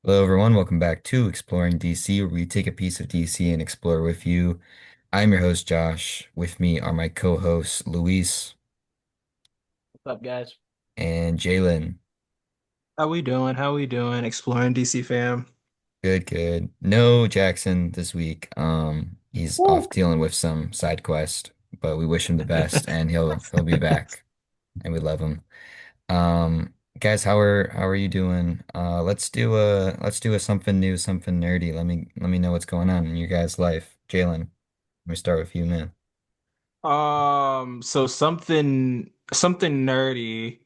Hello, everyone. Welcome back to Exploring DC, where we take a piece of DC and explore with you. I'm your host, Josh. With me are my co-hosts, Luis What's up, guys? and Jalen. How we doing? How we doing? Exploring DC fam. Good, good. No Jackson this week. He's Woo. off dealing with some side quest, but we wish him the best, and he'll be back, and we love him. Guys, how are you doing? Let's do a something new, something nerdy. Let me know what's going on in your guys' life. Jalen, let me start with you, man. So something nerdy.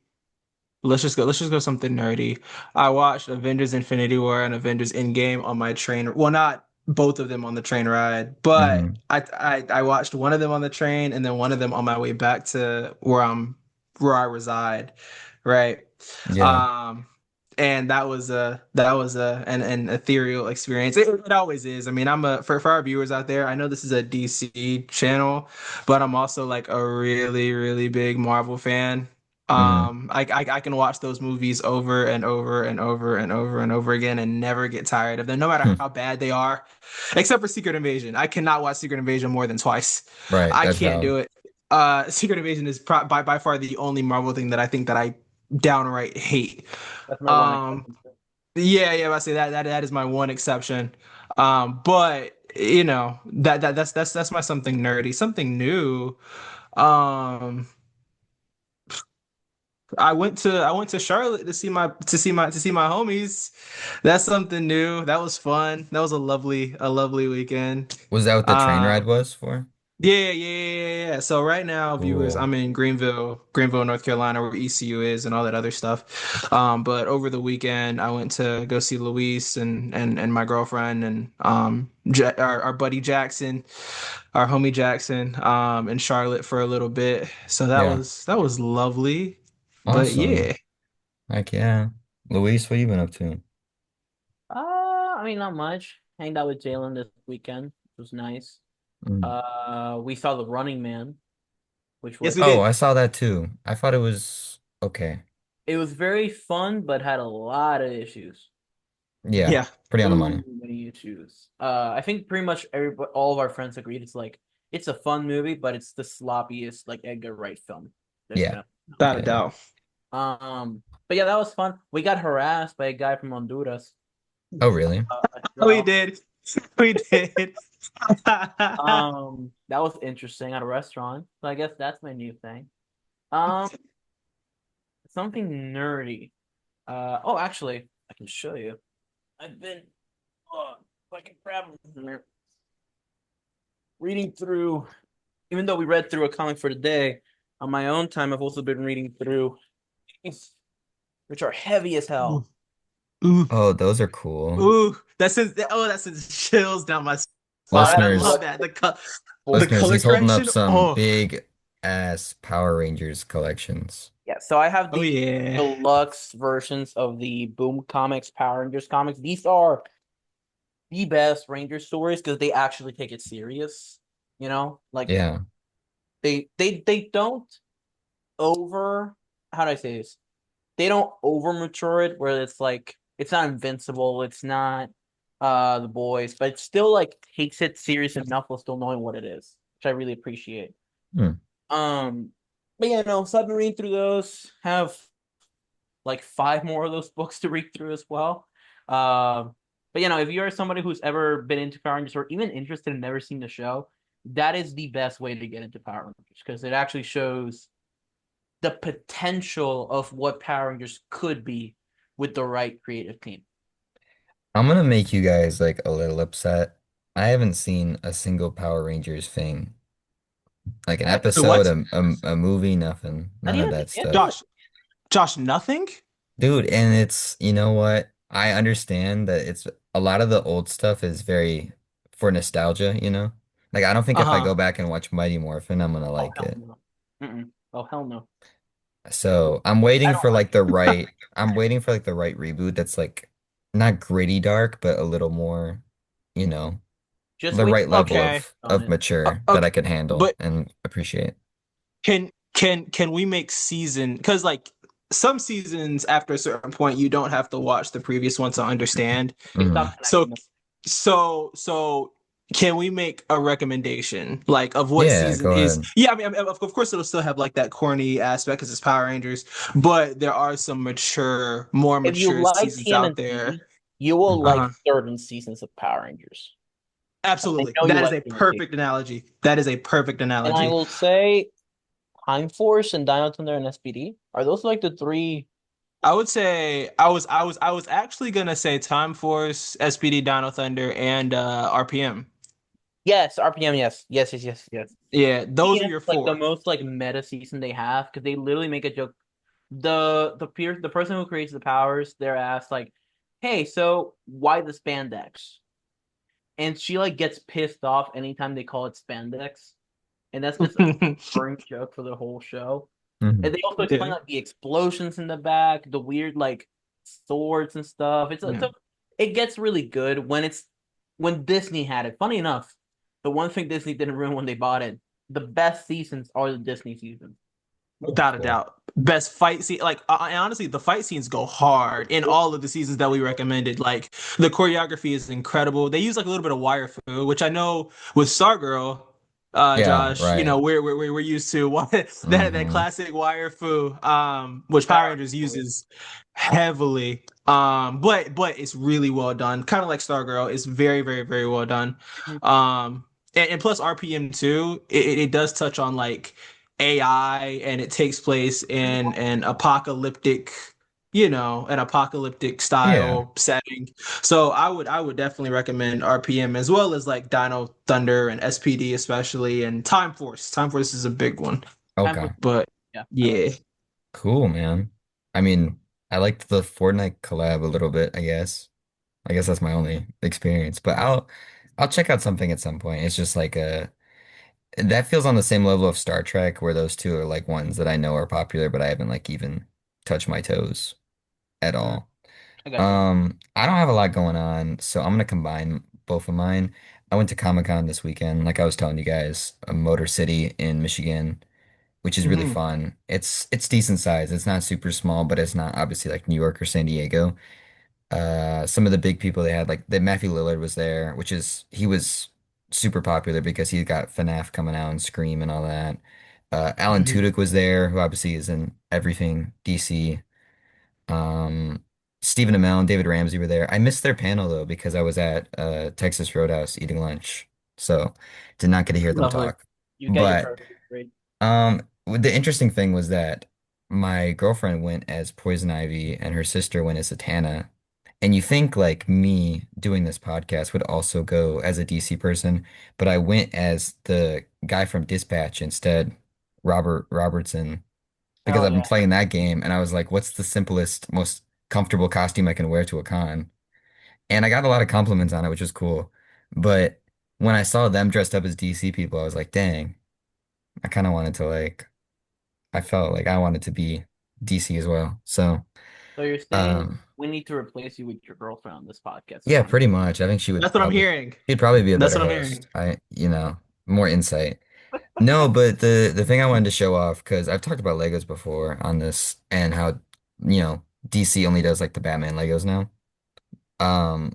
Let's just go something nerdy. I watched Avengers Infinity War and Avengers Endgame on my train. Well, not both of them on the train ride, but Hmm. I watched one of them on the train and then one of them on my way back to where I reside, right? Yeah. Um, and that was an ethereal experience. It always is. I mean, for our viewers out there, I know this is a DC channel, but I'm also like a really big Marvel fan. Hmm. I can watch those movies over and over and over and over and over again and never get tired of them, no matter how bad they are. Except for Secret Invasion. I cannot watch Secret Invasion more than twice. Right, I that's can't valid. do it. Secret Invasion is by far the only Marvel thing that I think that I downright hate. That's my one Um, exception. yeah, I say that is my one exception. But that's my something nerdy, something new. Um, I went to Charlotte to see my homies. That's something new. That was fun. That was a lovely weekend. Was that what the train ride Um, was for? yeah. So right now, viewers, Cool. I'm in Greenville, North Carolina, where ECU is and all that other stuff. But over the weekend, I went to go see Luis and my girlfriend and our buddy Jackson, our homie Jackson, in Charlotte for a little bit. So that Yeah. was that was lovely. But yeah. Awesome. Heck yeah. Luis, what you been up to? I mean, not much. Hanged out with Jalen this weekend, which was nice. Mm. We saw The Running Man, which Yes, was we Oh, did. I saw that too. I thought it was okay. it was very fun, but had a lot of issues. Yeah, Yeah. pretty on the Too money. many issues. I think pretty much all of our friends agreed. It's a fun movie, but it's the sloppiest like Edgar Wright film there's Yeah. been. Without a Yeah, yeah. doubt. But yeah, that was fun. We got harassed by a guy from Honduras. Oh, really? As We well. did. We did. That was interesting at a restaurant. So I guess that's my new thing. Um, Something nerdy. Oh, actually, I can show you. I've been, oh, if I can grab them from here, reading through. Even though we read through a comic for today, on my own time, I've also been reading through, things which are heavy as Ooh, hell. ooh, Oh, those are cool. ooh. That sends chills down my I spine. have I a love Listeners, that. collection The co full. the listeners, color he's holding up correction. some Oh, big ass Power Rangers collections. Yeah, so I have oh the yeah. deluxe versions of the Boom Comics, Power Rangers comics. These are the best Ranger stories because they actually take it serious. Like Yeah. they don't over how do I say this? They don't over mature it where it's like it's not invincible, it's not the boys, but it still like takes it serious enough while still knowing what it is, which I really appreciate. Hmm. Um but yeah, no, so I've been reading through those, have like five more of those books to read through as well. But if you're somebody who's ever been into Power Rangers or even interested and never seen the show, that is the best way to get into Power Rangers because it actually shows the potential of what Power Rangers could be with the right creative team. I'm gonna make you guys like a little upset. I haven't seen a single Power Rangers thing. Like an What? Wait, episode, what? a movie, nothing. Not None of even that the stuff. animated? Josh, nothing? Dude, and it's, you know what? I understand that it's a lot of the old stuff is very for nostalgia, you know? Like I don't think if I go Uh-huh. back and watch Mighty Morphin, I'm gonna Oh like hell it. no. Mm-mm. Oh hell no. So I don't like I'm waiting for like the right reboot that's like not gritty dark, but a little more, you know, just the wait right till the level movie Okay. on of it. mature that Okay. I can handle But and appreciate. can we make season because like some seasons after a certain point you don't have to watch the previous one to understand. They Hmm. stopped So connecting them. so can we make a recommendation like of what Yeah, season go is? ahead. Yeah, I mean, of course it'll still have like that corny aspect because it's Power Rangers, but there are some more If you mature like seasons out there. TMNT, you will like Hmm. Uh-huh. certain seasons of Power Rangers. I Absolutely. know you That is like a TMNT. perfect analogy. That is a perfect And I analogy. will say Time Force and Dino Thunder and SPD. Are those like the three? I would say I was actually gonna say Time Force, SPD, Dino Thunder, and RPM. Yes, RPM, yes. Yes, yes, yes, yes. Yeah, those are PM your is like the four. most like meta season they have because they literally make a joke. The person who creates the powers, they're asked like, "Hey, so why the spandex?" And she like gets pissed off anytime they call it spandex, and that's just a recurring joke for the whole show. And Hmm. they also explain Yeah. like the explosions in the back, the weird like swords and stuff. Yeah. It gets really good when it's when Disney had it. Funny enough, the one thing Disney didn't ruin when they bought it, the best seasons are the Disney seasons. Without a Cool. doubt. Best fight scene. Like, honestly, the fight scenes go hard in all of the seasons that we recommended. Like, the choreography is incredible. They use like a little bit of wire fu, which I know with Stargirl, Yeah, Josh, right. we're used to what that Hmm. classic wire fu, which Power Power Rangers Rangers. uses heavily. But it's really well done. Kind of like Stargirl. It's very, very, very well done. Mhm. And plus RPM too, it does touch on like AI and it takes place in an apocalyptic Yeah. style setting. So I would definitely recommend RPM as well as like Dino Thunder and SPD especially and Time Force. Time Force is a big one. Time for Okay. But yeah, I like yeah. Cool, man. I mean, I liked the Fortnite collab a little bit, I guess. I guess that's my only experience, but I'll check out something at some point. It's just like that feels on the same level of Star Trek where those two are like ones that I know are popular, but I haven't like even touched my toes at mm, all. I got you. I don't have a lot going on, so I'm gonna combine both of mine. I went to Comic-Con this weekend, like I was telling you guys, Motor City in Michigan, which is really Hmm. fun. It's decent size. It's not super small, but it's not obviously like New York or San Diego. Some of the big people they had, like the Matthew Lillard was there, which is he was super popular because he got FNAF coming out and Scream and all that. Alan Hmm. Tudyk was there, who obviously is in everything DC. Um, Stephen Amell and David Ramsey were there. I missed their panel though because I was at Texas Roadhouse eating lunch, so did not get to hear them Lovely. talk. You get your But perfect grade. the interesting thing was that my girlfriend went as Poison Ivy and her sister went as Satana. And you think like me doing this podcast would also go as a DC person, but I went as the guy from Dispatch instead, Robert Robertson, because Hell I've been yeah. playing that game and I was like, what's the simplest, most comfortable costume I can wear to a con? And I got a lot of compliments on it, which was cool. But when I saw them dressed up as DC people, I was like, dang, I kind of wanted to like I felt like I wanted to be DC as well. So, So you're saying um, we need to replace you with your girlfriend on this podcast, is yeah, what I'm pretty much. I think That's what I'm hearing. she'd probably be a That's better what I'm hearing. host. More insight. No, but the thing I wanted to show off, because I've talked about Legos before on this and how, DC only does like the Batman Legos now.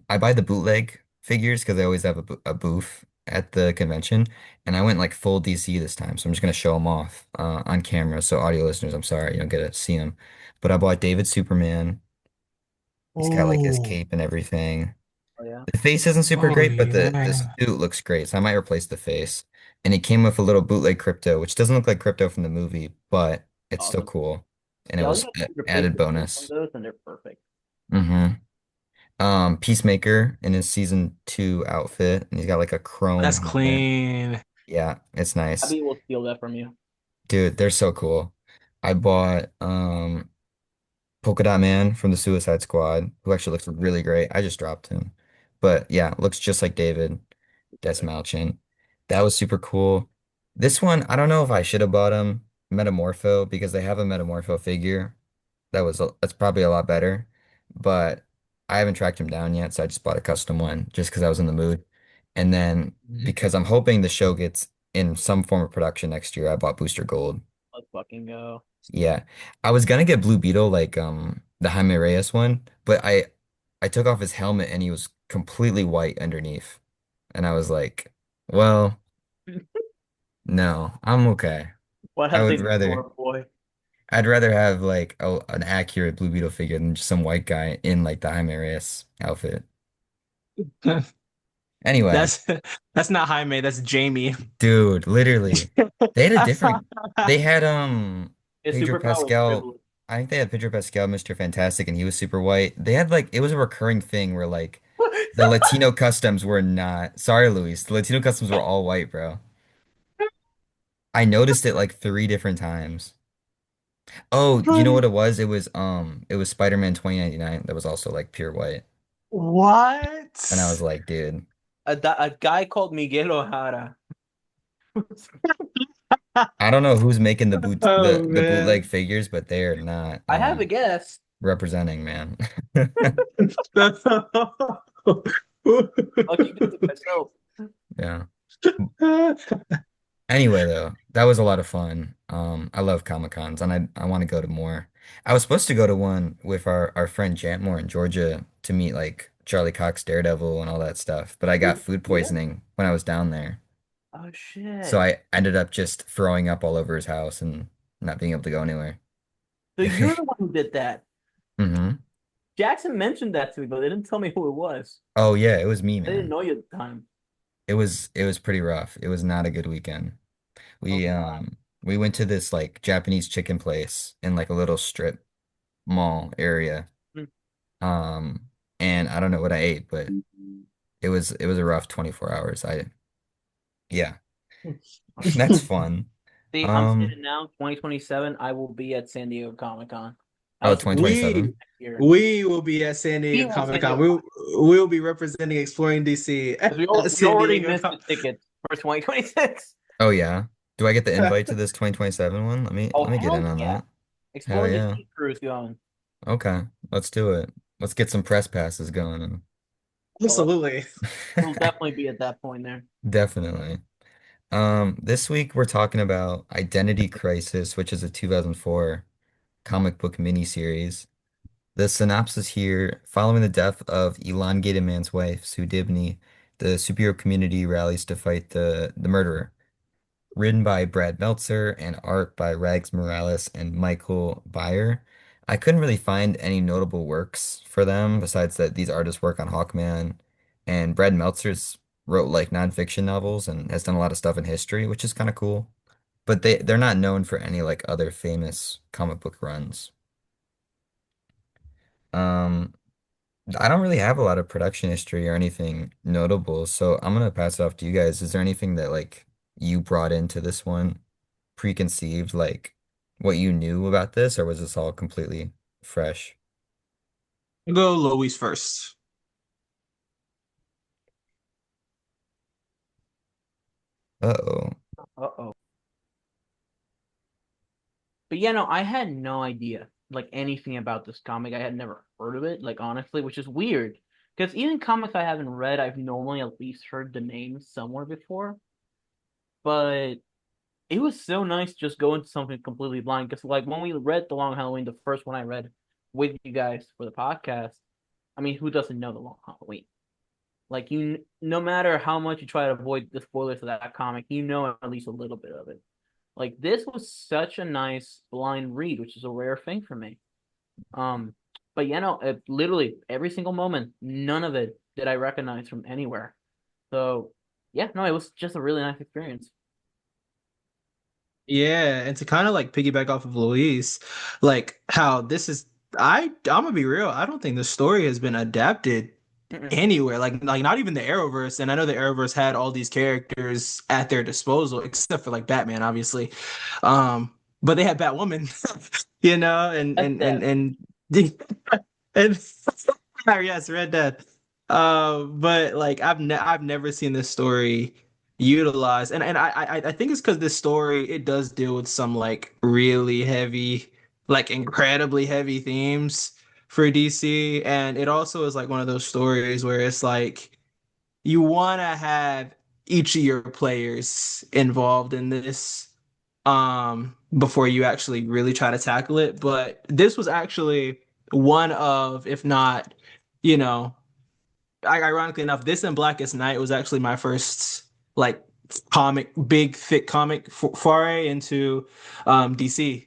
I buy the bootleg figures because they always have a booth at the convention, and I went like full DC this time, so I'm just gonna show them off on camera. So audio listeners, I'm sorry you don't get to see them, but I bought David Superman. He's got like his Oh, cape and everything. Oh yeah. The face isn't super oh great, but the yeah. suit looks great, so I might replace the face. And it came with a little bootleg crypto, which doesn't look like crypto from the movie, but it's still Awesome. cool, and it Yeah, all you was have to do is replace added the face on bonus. those and they're perfect. Hmm. Peacemaker in his season 2 outfit, and he's got like a chrome That's helmet. clean. Yeah, it's nice. Abby will steal that from you. Dude, they're so cool. I bought Polka Dot Man from the Suicide Squad, who actually looks really great. I just dropped him. But yeah, looks just like David Des Sick. Malchin. That was super cool. This one, I don't know if I should have bought him Metamorpho because they have a Metamorpho figure. That's probably a lot better, but I haven't tracked him down yet, so I just bought a custom one just because I was in the mood. And then because I'm hoping the show gets in some form of production next year, I bought Booster Gold. Let's fucking go. Yeah. I was gonna get Blue Beetle like the Jaime Reyes one, but I took off his helmet and he was completely white underneath. And I was like, well, no, I'm okay. What I have they would done, rather poor boy? I'd rather have like an accurate Blue Beetle figure than just some white guy in like the Jaime Reyes outfit. Anyway, That's that's not Jaime, that's Jamie. dude, literally, they had a different. They had His Pedro superpower is Pascal. privilege. I think they had Pedro Pascal, Mr. Fantastic, and he was super white. They had like it was a recurring thing where like the Latino customs were not. Sorry, Luis. The Latino customs were all white, bro. I noticed it like three different times. Oh, you know what it was? It was Spider-Man 2099 that was also like pure white. And I was What? like, dude, A guy called Miguel O'Hara. I don't know who's making Oh the bootleg man. figures, but they're not I have a guess. representing, man. I'll keep it to myself. Yeah. Anyway, though, that was a lot of fun. I love Comic Cons and I want to go to more. I was supposed to go to one with our friend Jantmore in Georgia to meet like Charlie Cox Daredevil and all that stuff, but I got food Yeah. poisoning when I was down there. Oh So shit. I ended up just throwing up all over his house and not being able to go anywhere. So you're the one who did that. hmm Jackson mentioned that to me, but they didn't tell me who it was. Oh yeah, it was me, I didn't man. know you at the time. It was pretty rough. It was not a good weekend. Oh God. We went to this like Japanese chicken place in like a little strip mall area. Um and I don't know what I ate, but it was a rough 24 hours. I yeah, that's fun. See, I'm saying Um it now, 2027, I will be at San Diego Comic Con. I oh was supposed to We 2027. next year. we will be at San He Diego will Comic San Con. Diego Comic We'll be representing Exploring DC because at we San already Diego missed Comic. the tickets for 2026. Oh yeah. Do I get the invite to this 2027 one? Oh Let me get in hell on yeah! that. Hell Exploring the yeah. Sea Cruise going. Okay, let's do it. Let's get some press passes going. Oh, Absolutely. we'll definitely be at that point there. Definitely. This week we're talking about Identity Crisis, which is a 2004 comic book miniseries. The synopsis here, following the death of Elongated Man's wife, Sue Dibney, the superhero community rallies to fight the murderer. Written by Brad Meltzer and art by Rags Morales and Michael Byer. I couldn't really find any notable works for them besides that these artists work on Hawkman, and Brad Meltzer's wrote like nonfiction novels and has done a lot of stuff in history, which is kind of cool. But they're not known for any like other famous comic book runs. Um, I don't really have a lot of production history or anything notable, so I'm gonna pass it off to you guys. Is there anything that like you brought into this one preconceived, like what you knew about this, or was this all completely fresh? Go Louis first. Uh-oh. Uh-oh. But yeah, no, I had no idea like anything about this comic. I had never heard of it, like honestly, which is weird. Because even comics I haven't read, I've normally at least heard the name somewhere before. But it was so nice to just go into something completely blind. Because like when we read The Long Halloween, the first one I read with you guys for the podcast, I mean, who doesn't know The Long Halloween? Like you, no matter how much you try to avoid the spoilers of that comic, you know at least a little bit of it. Like this was such a nice blind read, which is a rare thing for me. Um, but you know, literally every single moment, none of it did I recognize from anywhere. So yeah, no, it was just a really nice experience. Yeah, and to kind of like piggyback off of Louise, like how this is I'm gonna be real, I don't think the story has been adapted Mm-mm. anywhere. Like not even the Arrowverse. And I know the Arrowverse had all these characters at their disposal, except for like Batman, obviously. But they had Batwoman, you know, That's that. and yes, Red Death. But like I've never seen this story utilized, and I think it's because this story it does deal with some like really heavy, like incredibly heavy themes for DC, and it also is like one of those stories where it's like you want to have each of your players involved in this. before you actually really try to tackle it. But this was actually one of, if not, you know, ironically enough, this and Blackest Night was actually my first like big thick comic foray into DC.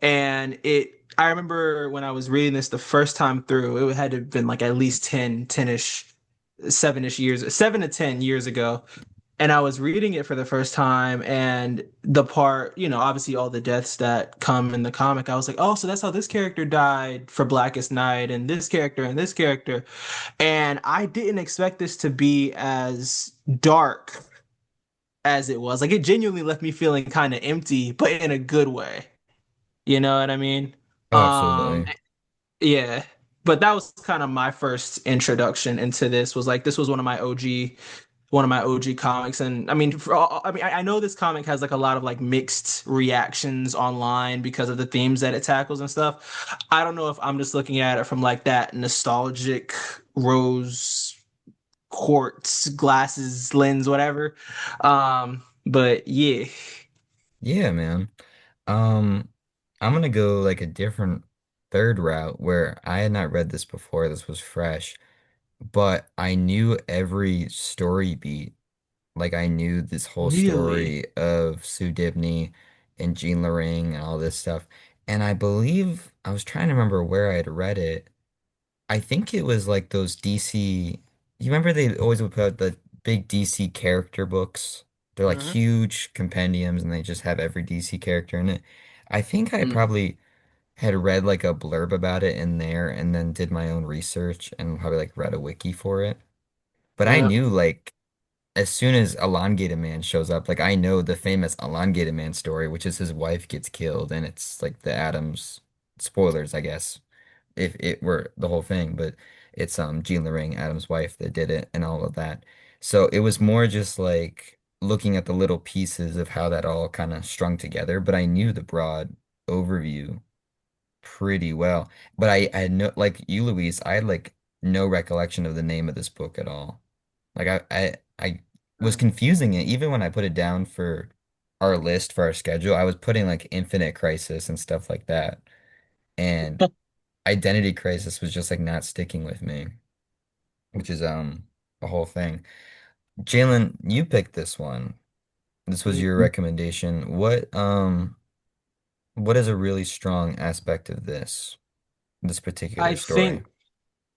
And I remember when I was reading this the first time through, it had to have been like at least 10-ish, 7-ish years, 7 to 10 years ago. And I was reading it for the first time, and the part, obviously all the deaths that come in the comic, I was like, oh, so that's how this character died for Blackest Night, and this character, and this character. And I didn't expect this to be as dark as it was. Like, it genuinely left me feeling kind of empty, but in a good way. You know what I mean? Oh, Um, absolutely. yeah. But that was kind of my first introduction into this. Was like this was one of my OG comics. And I mean, I know this comic has like a lot of like mixed reactions online because of the themes that it tackles and stuff. I don't know if I'm just looking at it from like that nostalgic rose quartz glasses lens, whatever. But yeah. Yeah, man. Um, I'm gonna go like a different third route where I had not read this before. This was fresh, but I knew every story beat. Like I knew this whole Really? story of Sue Dibney and Jean Loring and all this stuff. And I believe I was trying to remember where I had read it. I think it was like those DC. You remember they always would put out the big DC character books? They're like Hmm. huge compendiums and they just have every DC character in it. I think I Mm, probably had read like a blurb about it in there and then did my own research and probably like read a wiki for it. But I yeah. knew like as soon as Elongated Man shows up, like I know the famous Elongated Man story, which is his wife gets killed and it's like the Adams spoilers, I guess if it were the whole thing, but it's Jean Loring, Adam's wife, that did it and all of that. So it was more just like looking at the little pieces of how that all kind of strung together, but I knew the broad overview pretty well. But I had no like you, Louise, I had like no recollection of the name of this book at all. Like I was confusing it even when I put it down for our list for our schedule. I was putting like Infinite Crisis and stuff like that. And Identity Crisis was just like not sticking with me, which is the whole thing. Jalen, you picked this one. This was your recommendation. What is a really strong aspect of this particular I story? think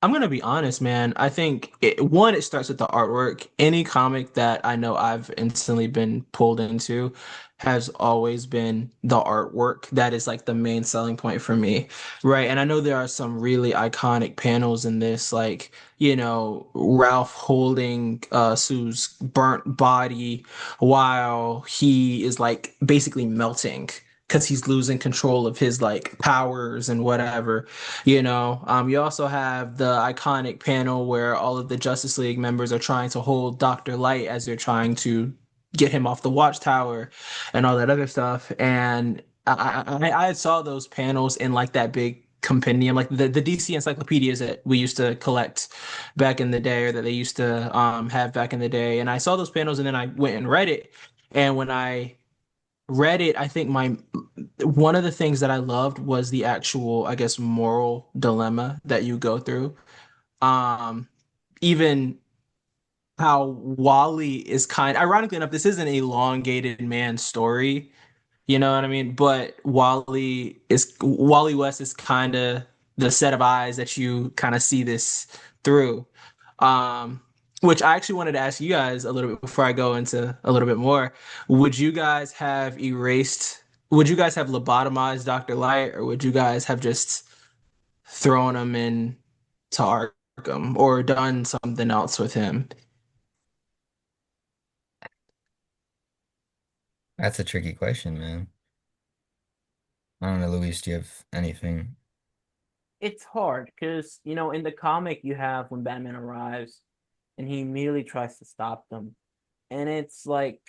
I'm gonna be honest, man. I think it starts with the artwork. Any comic that I know I've instantly been pulled into has always been the artwork. That is like the main selling point for me, right? And I know there are some really iconic panels in this, like Ralph holding Sue's burnt body while he is like basically melting because he's losing control of his like powers and whatever. You also have the iconic panel where all of the Justice League members are trying to hold Dr. Light as they're trying to get him off the watchtower and all that other stuff. And I saw those panels in like that big compendium, like the DC encyclopedias that we used to collect back in the day, or that they used to have back in the day. And I saw those panels and then I went and read it. And when I read it, I think my one of the things that I loved was the actual, I guess, moral dilemma that you go through. Um, even how Wally is ironically enough, this isn't a elongated man story, you know what I mean? But Wally West is kind of the set of eyes that you kind of see this through. Um, which I actually wanted to ask you guys a little bit before I go into a little bit more. Would you guys have erased, would you guys have lobotomized Dr. Light, or would you guys have just thrown him in to Arkham or done something else with him? That's a tricky question, man. I don't know, Luis, do you have anything? It's hard because, in the comic, you have when Batman arrives and he immediately tries to stop them. And it's like,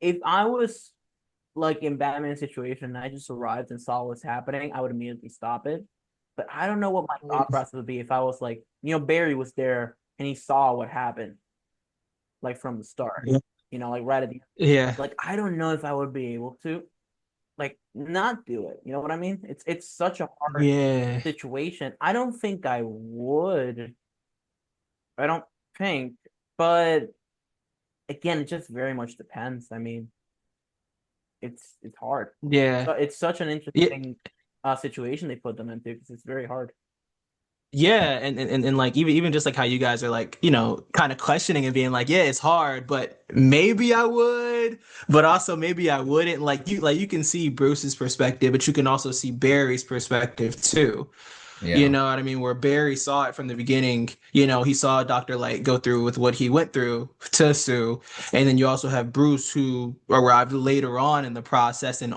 if I was like in Batman's situation and I just arrived and saw what's happening, I would immediately stop it. But I don't know what my thought process would be if I was like, Barry was there and he saw what happened, like from the start. like right at the end. Yeah. Like I don't know if I would be able to like not do it. You know what I mean? It's such a hard Yeah. situation. I don't think I would. I don't think, but again, it just very much depends. I mean, it's hard. Yeah. It's such an Yeah. interesting situation they put them into because it's very hard. Yeah, and like even just like how you guys are like, kind of questioning and being like, yeah, it's hard, but maybe I would, but also maybe I wouldn't. Like you can see Bruce's perspective, but you can also see Barry's perspective too. You Yeah. know what I mean? Where Barry saw it from the beginning, he saw Dr. Light go through with what he went through to Sue. And then you also have Bruce who arrived later on in the process and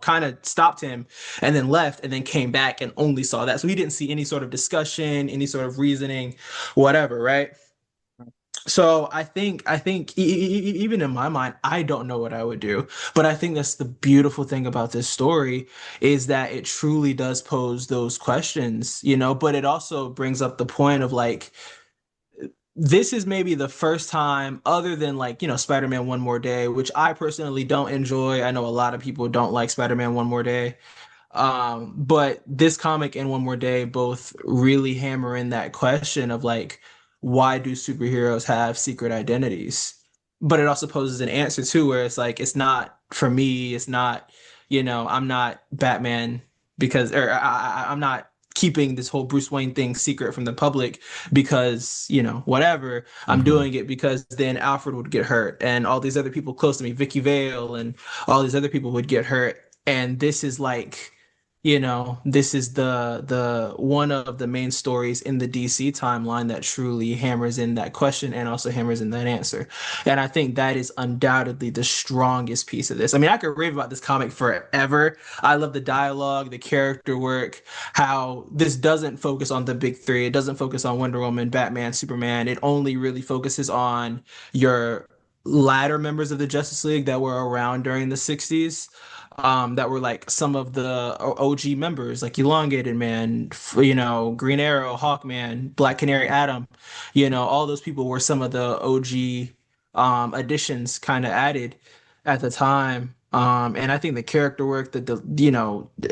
kind of stopped him and then left and then came back and only saw that. So he didn't see any sort of discussion, any sort of reasoning, whatever, right? So even in my mind, I don't know what I would do, but I think that's the beautiful thing about this story is that it truly does pose those questions, but it also brings up the point of like this is maybe the first time other than like, Spider-Man One More Day, which I personally don't enjoy. I know a lot of people don't like Spider-Man One More Day. But this comic and One More Day both really hammer in that question of like, why do superheroes have secret identities? But it also poses an answer too, where it's like, it's not for me, it's not, I'm not Batman because, or I'm not keeping this whole Bruce Wayne thing secret from the public because, whatever. I'm Hmm. doing it because then Alfred would get hurt and all these other people close to me, Vicky Vale and all these other people would get hurt. And this is like, this is the one of the main stories in the DC timeline that truly hammers in that question and also hammers in that answer. And I think that is undoubtedly the strongest piece of this. I mean, I could rave about this comic forever. I love the dialogue, the character work, how this doesn't focus on the big three. It doesn't focus on Wonder Woman, Batman, Superman. It only really focuses on your latter members of the Justice League that were around during the 60s, that were like some of the OG members, like Elongated Man, Green Arrow, Hawkman, Black Canary, Atom. All those people were some of the OG additions kind of added at the time. And I think the character work,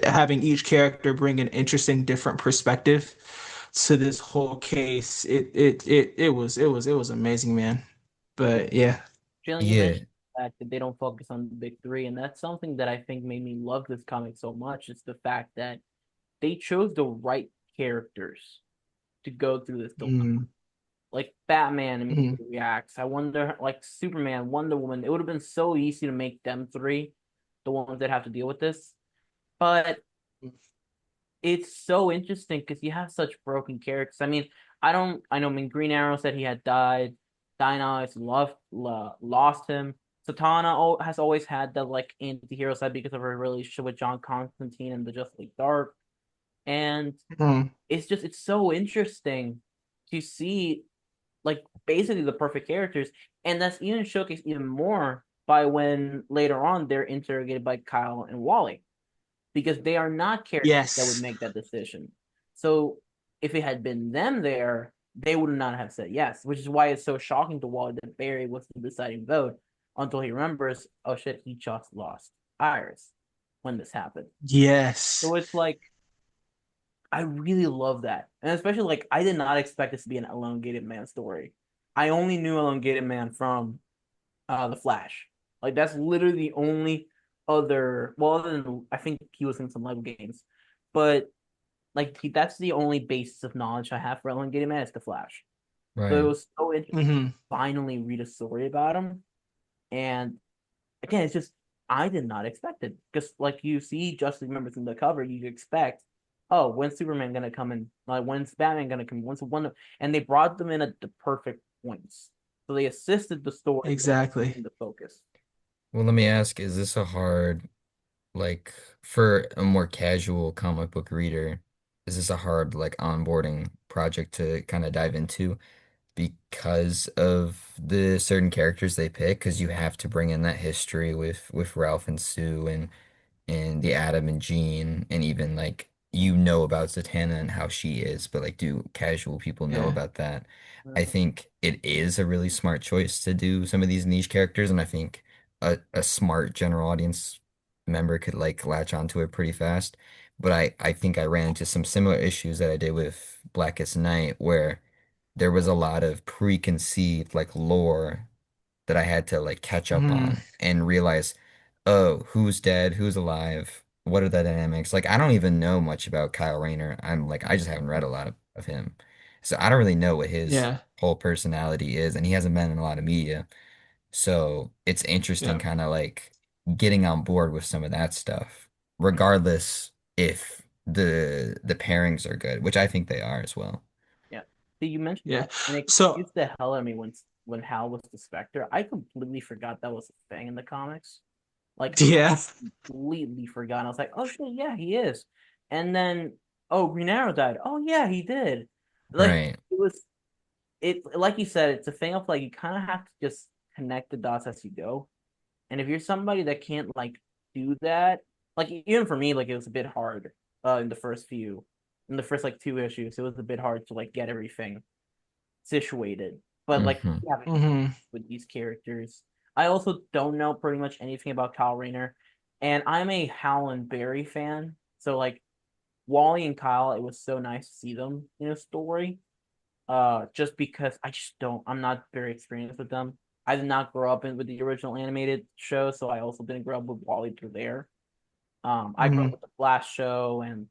having each character bring an interesting, different perspective to this whole case, it was amazing, man. But yeah. Jalen, you Yeah. mentioned the fact that they don't focus on the big three, and that's something that I think made me love this comic so much. It's the fact that they chose the right characters to go through this dilemma. Mm-hmm. Like Batman Mm-hmm. immediately reacts. I wonder, like Superman, Wonder Woman. It would have been so easy to make them three the ones that have to deal with this, but it's so interesting because you have such broken characters. I mean, I don't. I know. I mean, Green Arrow said he had died. Diana lost him. Satana has always had the like anti-hero side because of her relationship with John Constantine and the Justice League Dark. And it's so interesting to see like basically the perfect characters, and that's even showcased even more by when later on they're interrogated by Kyle and Wally because they are not characters that would Yes. make that decision. So if it had been them there, they would not have said yes, which is why it's so shocking to Wally that Barry was the deciding vote until he remembers, oh shit, he just lost Iris when this happened. Yes. So it's like I really love that. And especially like I did not expect this to be an elongated man story. I only knew elongated man from the Flash. Like that's literally the only other other than I think he was in some Lego games. But like that's the only basis of knowledge I have for elongated man is the Flash. So it Right. was so interesting to Hmm. finally read a story about him. And again, it's just I did not expect it because like you see Justice League members in the cover, you expect, oh, when's Superman gonna come in? Like when's Batman gonna come? When's one? And they brought them in at the perfect points, so they assisted the story without Exactly. losing the focus. Well, let me ask, is this a hard, like, for a more casual comic book reader, is this a hard, like, onboarding project to kind of dive into because of the certain characters they pick? Because you have to bring in that history with Ralph and Sue and the Adam and Jean and even like you know about Zatanna and how she is, but like, do casual people know Yeah. about that? I Mhm. think it is a really smart choice to do some of these niche characters, and I think a smart general audience member could like latch onto it pretty fast. But I think I ran into some similar issues that I did with Blackest Night, where there was a lot of preconceived like lore that I had to like catch up Hmm. on and realize, oh, who's dead, who's alive, what are the dynamics? Like I don't even know much about Kyle Rayner. I'm like I just haven't read a lot of him. So I don't really know what his Yeah. whole personality is, and he hasn't been in a lot of media. So it's interesting Yeah. kind of like getting on board with some of that stuff, regardless if the pairings are good, which I think they are as well. Yeah. See, you mentioned Yeah. that, and it So confused the hell out of me when Hal was the Spectre. I completely forgot that was a thing in the comics. Like I yeah. completely forgot. I was like, oh shit, yeah, he is. And then, oh, Green Arrow died. Oh yeah, he did. Like Right. it was it like you said, it's a thing of like you kind of have to just connect the dots as you go. And if you're somebody that can't like do that, like even for me, like it was a bit hard in the first like two issues, it was a bit hard to like get everything situated. But like Hmm. yeah, Hmm. with these characters, I also don't know pretty much anything about Kyle Rayner, and I'm a Hal and Barry fan. So like Wally and Kyle, it was so nice to see them in a story. Just because I'm not very experienced with them. I did not grow up with the original animated show, so I also didn't grow up with Wally through there. I grew up Hmm. with the Flash show and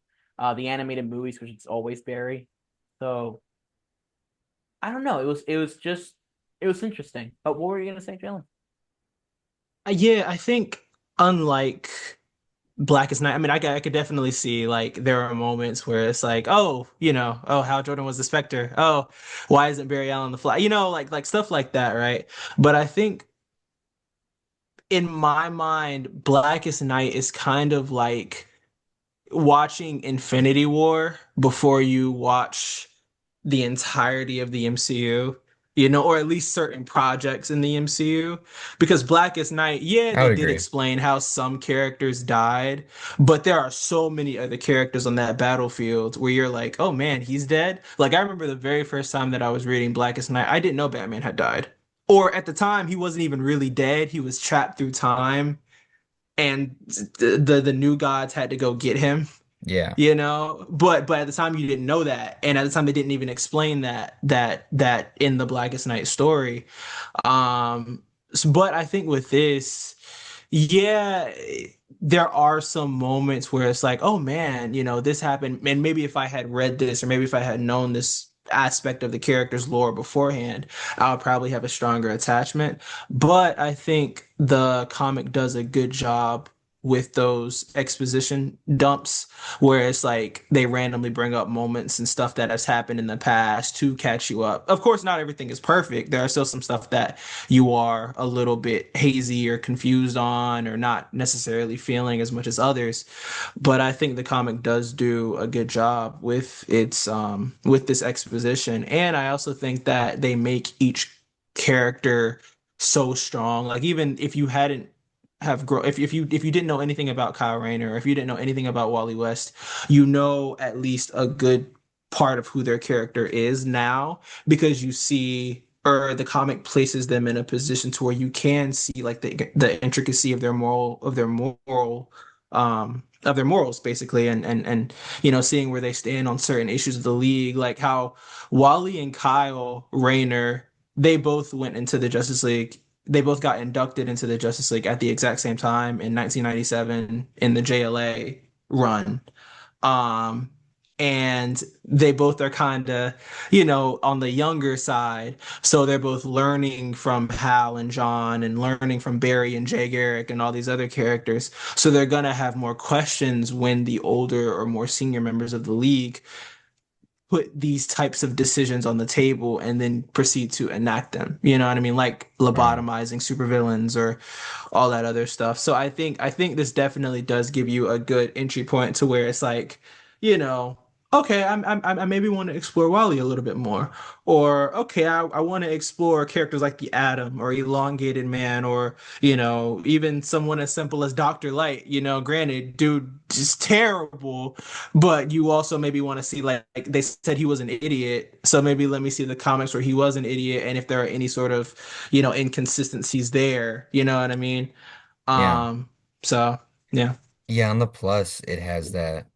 the animated movies, which is always Barry. So I don't know. It was interesting. But what were you gonna say, Jalen? Yeah, I think unlike Blackest Night, I mean, I could definitely see like there are moments where it's like, oh, oh, Hal Jordan was the Spectre. Oh, why isn't Barry Allen the Fly? Like stuff like that, right? But I think in my mind, Blackest Night is kind of like watching Infinity War before you watch the entirety of the MCU, or at least certain projects in the MCU. Because Blackest Night, yeah, I they would did agree. explain how some characters died, but there are so many other characters on that battlefield where you're like, oh man, he's dead. Like, I remember the very first time that I was reading Blackest Night, I didn't know Batman had died. Or at the time, he wasn't even really dead. He was trapped through time, and the new gods had to go get him, Yeah. but at the time you didn't know that, and at the time they didn't even explain that in the Blackest Night story. But I think with this, yeah, there are some moments where it's like, oh man, this happened, and maybe if I had read this, or maybe if I had known this aspect of the character's lore beforehand, I would probably have a stronger attachment. But I think the comic does a good job with those exposition dumps where it's like they randomly bring up moments and stuff that has happened in the past to catch you up. Of course, not everything is perfect. There are still some stuff that you are a little bit hazy or confused on or not necessarily feeling as much as others. But I think the comic does do a good job with its with this exposition. And I also think that they make each character so strong. Like even if you hadn't have grow if you didn't know anything about Kyle Rayner, or if you didn't know anything about Wally West, you know at least a good part of who their character is now because you see, or the comic places them in a position to where you can see like the intricacy of their morals basically, and seeing where they stand on certain issues of the league, like how Wally and Kyle Rayner, they both went into the Justice League. They both got inducted into the Justice League at the exact same time in 1997 in the JLA run. Um, and they both are kind of, on the younger side. So they're both learning from Hal and John and learning from Barry and Jay Garrick and all these other characters. So they're going to have more questions when the older or more senior members of the league put these types of decisions on the table and then proceed to enact them. You know what I mean? Like Right. lobotomizing supervillains or all that other stuff. So I think this definitely does give you a good entry point to where it's like, you know, okay, I maybe want to explore Wally a little bit more. Or, okay, I want to explore characters like the Atom or Elongated Man or, even someone as simple as Dr. Light. Granted, dude, just terrible. But you also maybe want to see, like they said he was an idiot. So maybe let me see the comics where he was an idiot and if there are any sort of, inconsistencies there. You know what I mean? Yeah. So, yeah. Yeah, on the plus, it has that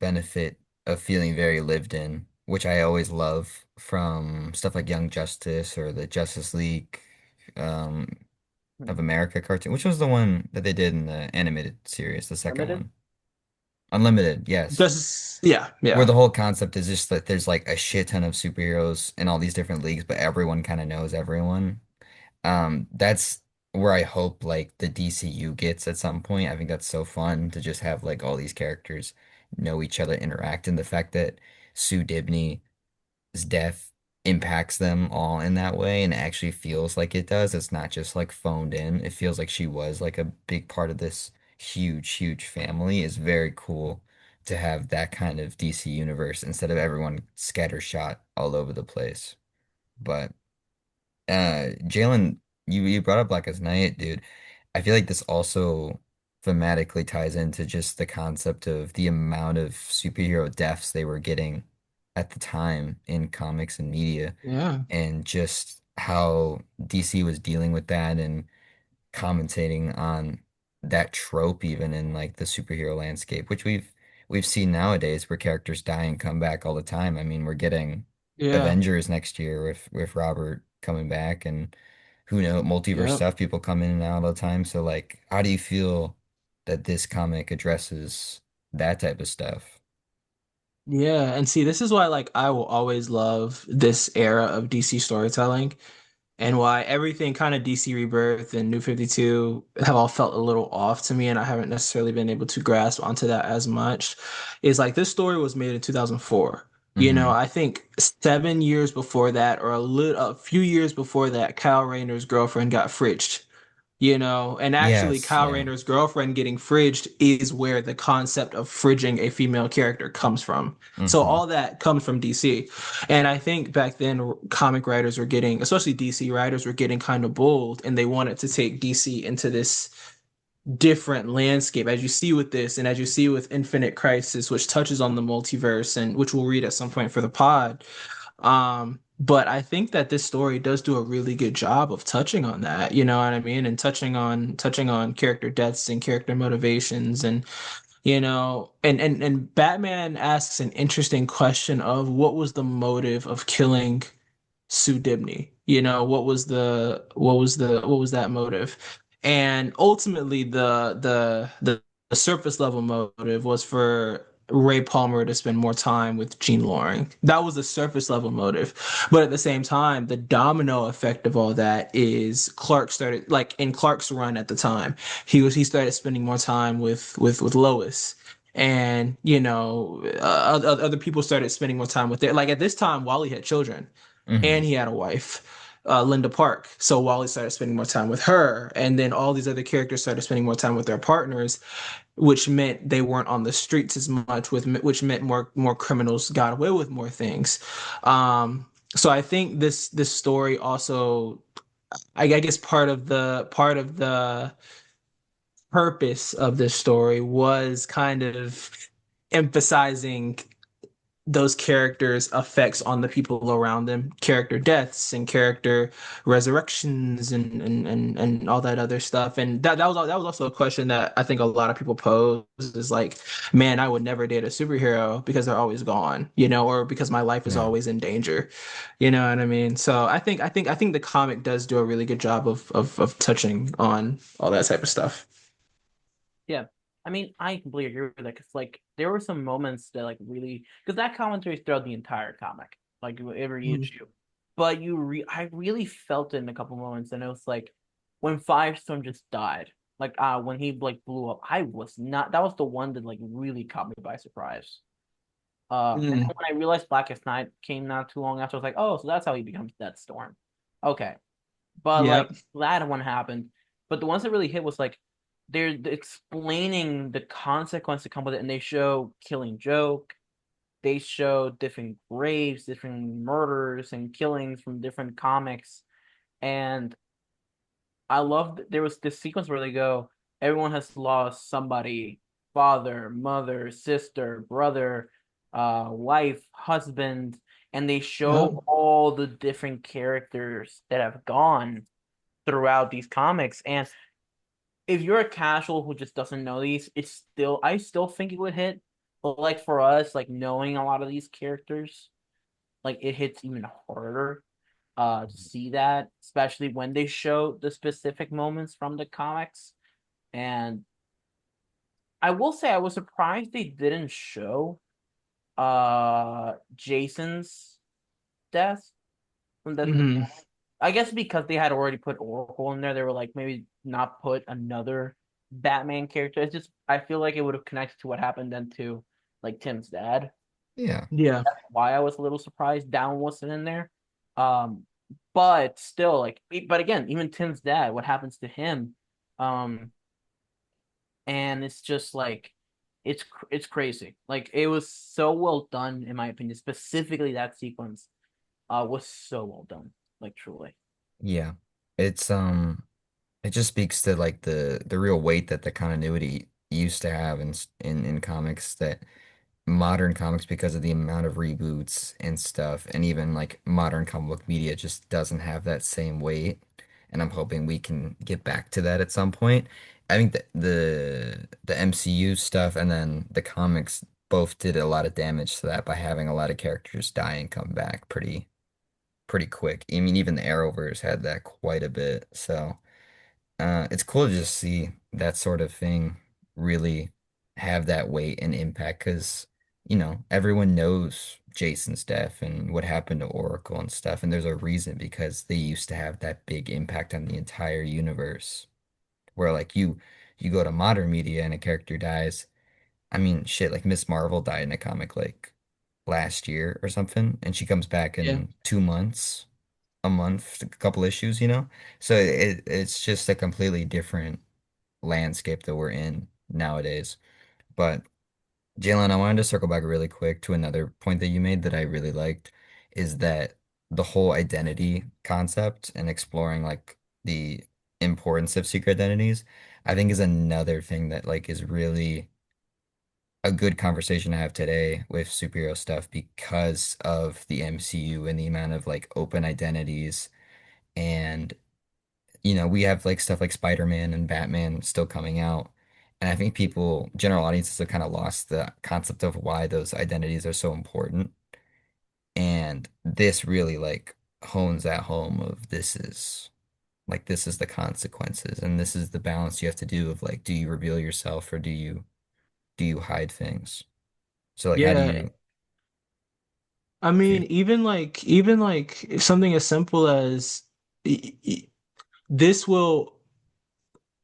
benefit of feeling very lived in, which I always love from stuff like Young Justice or the Justice League um, Hmm. of America cartoon, which was the one that they did in the animated series, the second Limited. one. Unlimited, yes. Just, yeah, Where yeah. the whole concept is just that there's like a shit ton of superheroes in all these different leagues, but everyone kind of knows everyone. That's where I hope like the DCU gets at some point. I think that's so fun to just have like all these characters know each other, interact, and the fact that Sue Dibney's death impacts them all in that way and it actually feels like it does. It's not just like phoned in. It feels like she was like a big part of this huge, huge family is very cool to have that kind of DC universe instead of everyone scattershot all over the place. But Jalen, you brought up Blackest Night, dude. I feel like this also thematically ties into just the concept of the amount of superhero deaths they were getting at the time in comics and media, Yeah. and just how DC was dealing with that and commentating on that trope even in like the superhero landscape, which we've seen nowadays where characters die and come back all the time. I mean, we're getting Yeah. Avengers next year with Robert coming back and who knows, multiverse Yep. stuff, people come in and out all the time. So like, how do you feel that this comic addresses that type of stuff? Yeah. And see, this is why like I will always love this era of DC storytelling and why everything kind of DC Rebirth and New 52 have all felt a little off to me and I haven't necessarily been able to grasp onto that as much is like this story was made in 2004. Hmm. I think 7 years before that or a few years before that, Kyle Rayner's girlfriend got fridged. And actually Yes, Kyle yeah. Rayner's girlfriend getting fridged is where the concept of fridging a female character comes from. So Hmm. all that comes from DC. And I think back then comic writers were getting, especially DC writers were getting kind of bold and they wanted to take DC into this different landscape as you see with this and as you see with Infinite Crisis, which touches on the multiverse and which we'll read at some point for the pod. But I think that this story does do a really good job of touching on that, you know what I mean? And touching on character deaths and character motivations and and Batman asks an interesting question of what was the motive of killing Sue Dibney? What was that motive? And ultimately the surface level motive was for Ray Palmer to spend more time with Jean Loring. That was the surface level motive. But at the same time, the domino effect of all that is Clark started like in Clark's run at the time. He started spending more time with Lois and other people started spending more time with it. Like at this time, Wally had children and Hmm. he had a wife, Linda Park. So Wally started spending more time with her, and then all these other characters started spending more time with their partners, which meant they weren't on the streets as much. Which meant more criminals got away with more things. So I think this story also, I guess, part of the purpose of this story was kind of emphasizing those characters' effects on the people around them, character deaths and character resurrections and all that other stuff. And that was also a question that I think a lot of people pose is like, man, I would never date a superhero because they're always gone, or because my life is Yeah. always in danger. You know what I mean? So I think the comic does do a really good job of touching on all that type of stuff. Yeah. I mean, I completely agree with that because, like, there were some moments that, like, really, because that commentary is throughout the entire comic, like, every Mhm. issue. But I really felt it in a couple moments, and it was like when Firestorm just died, like, when he like blew up, I was not. That was the one that like really caught me by surprise. And then Mm. when I realized Blackest Night came not too long after, I was like, oh, so that's how he becomes Deathstorm. Okay, but like Yep. that one happened. But the ones that really hit was like they're explaining the consequence that come with it, and they show Killing Joke. they show different graves, different murders and killings from different comics. And I love there was this sequence where they go, everyone has lost somebody, father, mother, sister, brother, wife, husband, and they Yeah. show all the different characters that have gone throughout these comics. And if you're a casual who just doesn't know these, I still think it would hit. But like for us, like knowing a lot of these characters, like it hits even harder to see that, especially when they show the specific moments from the comics. And I will say I was surprised they didn't show Jason's death from the Hmm. I guess because they had already put Oracle in there, they were like maybe not put another Batman character. It's just I feel like it would have connected to what happened then to like Tim's dad. Yeah. Yeah. Why I was a little surprised Down wasn't in there. Um, but still, but again, even Tim's dad, what happens to him? Um, and it's just like it's crazy. Like it was so well done, in my opinion. Specifically, that sequence was so well done. Like truly. Yeah. It's it just speaks to like the real weight that the continuity used to have in comics that modern comics because of the amount of reboots and stuff and even like modern comic book media just doesn't have that same weight. And I'm hoping we can get back to that at some point. I think that the MCU stuff and then the comics both did a lot of damage to that by having a lot of characters die and come back pretty quick. I mean, even the Arrowverse had that quite a bit. So it's cool to just see that sort of thing really have that weight and impact because, everyone knows Jason's death and what happened to Oracle and stuff. And there's a reason because they used to have that big impact on the entire universe. Where like you go to modern media and a character dies. I mean, shit, like Miss Marvel died in a comic like last year or something, and she comes back Yeah. in 2 months, a month, a couple issues, you know? So it's just a completely different landscape that we're in nowadays. But Jalen, I wanted to circle back really quick to another point that you made that I really liked is that the whole identity concept and exploring like the importance of secret identities, I think is another thing that like is really a good conversation to have today with superhero stuff because of the MCU and the amount of like open identities and we have like stuff like Spider-Man and Batman still coming out. And I think people, general audiences have kind of lost the concept of why those identities are so important. And this really like hones that home of this is the consequences and this is the balance you have to do of like, do you reveal yourself or do you hide things? So like how do Yeah. you I mean, even like something as simple as this will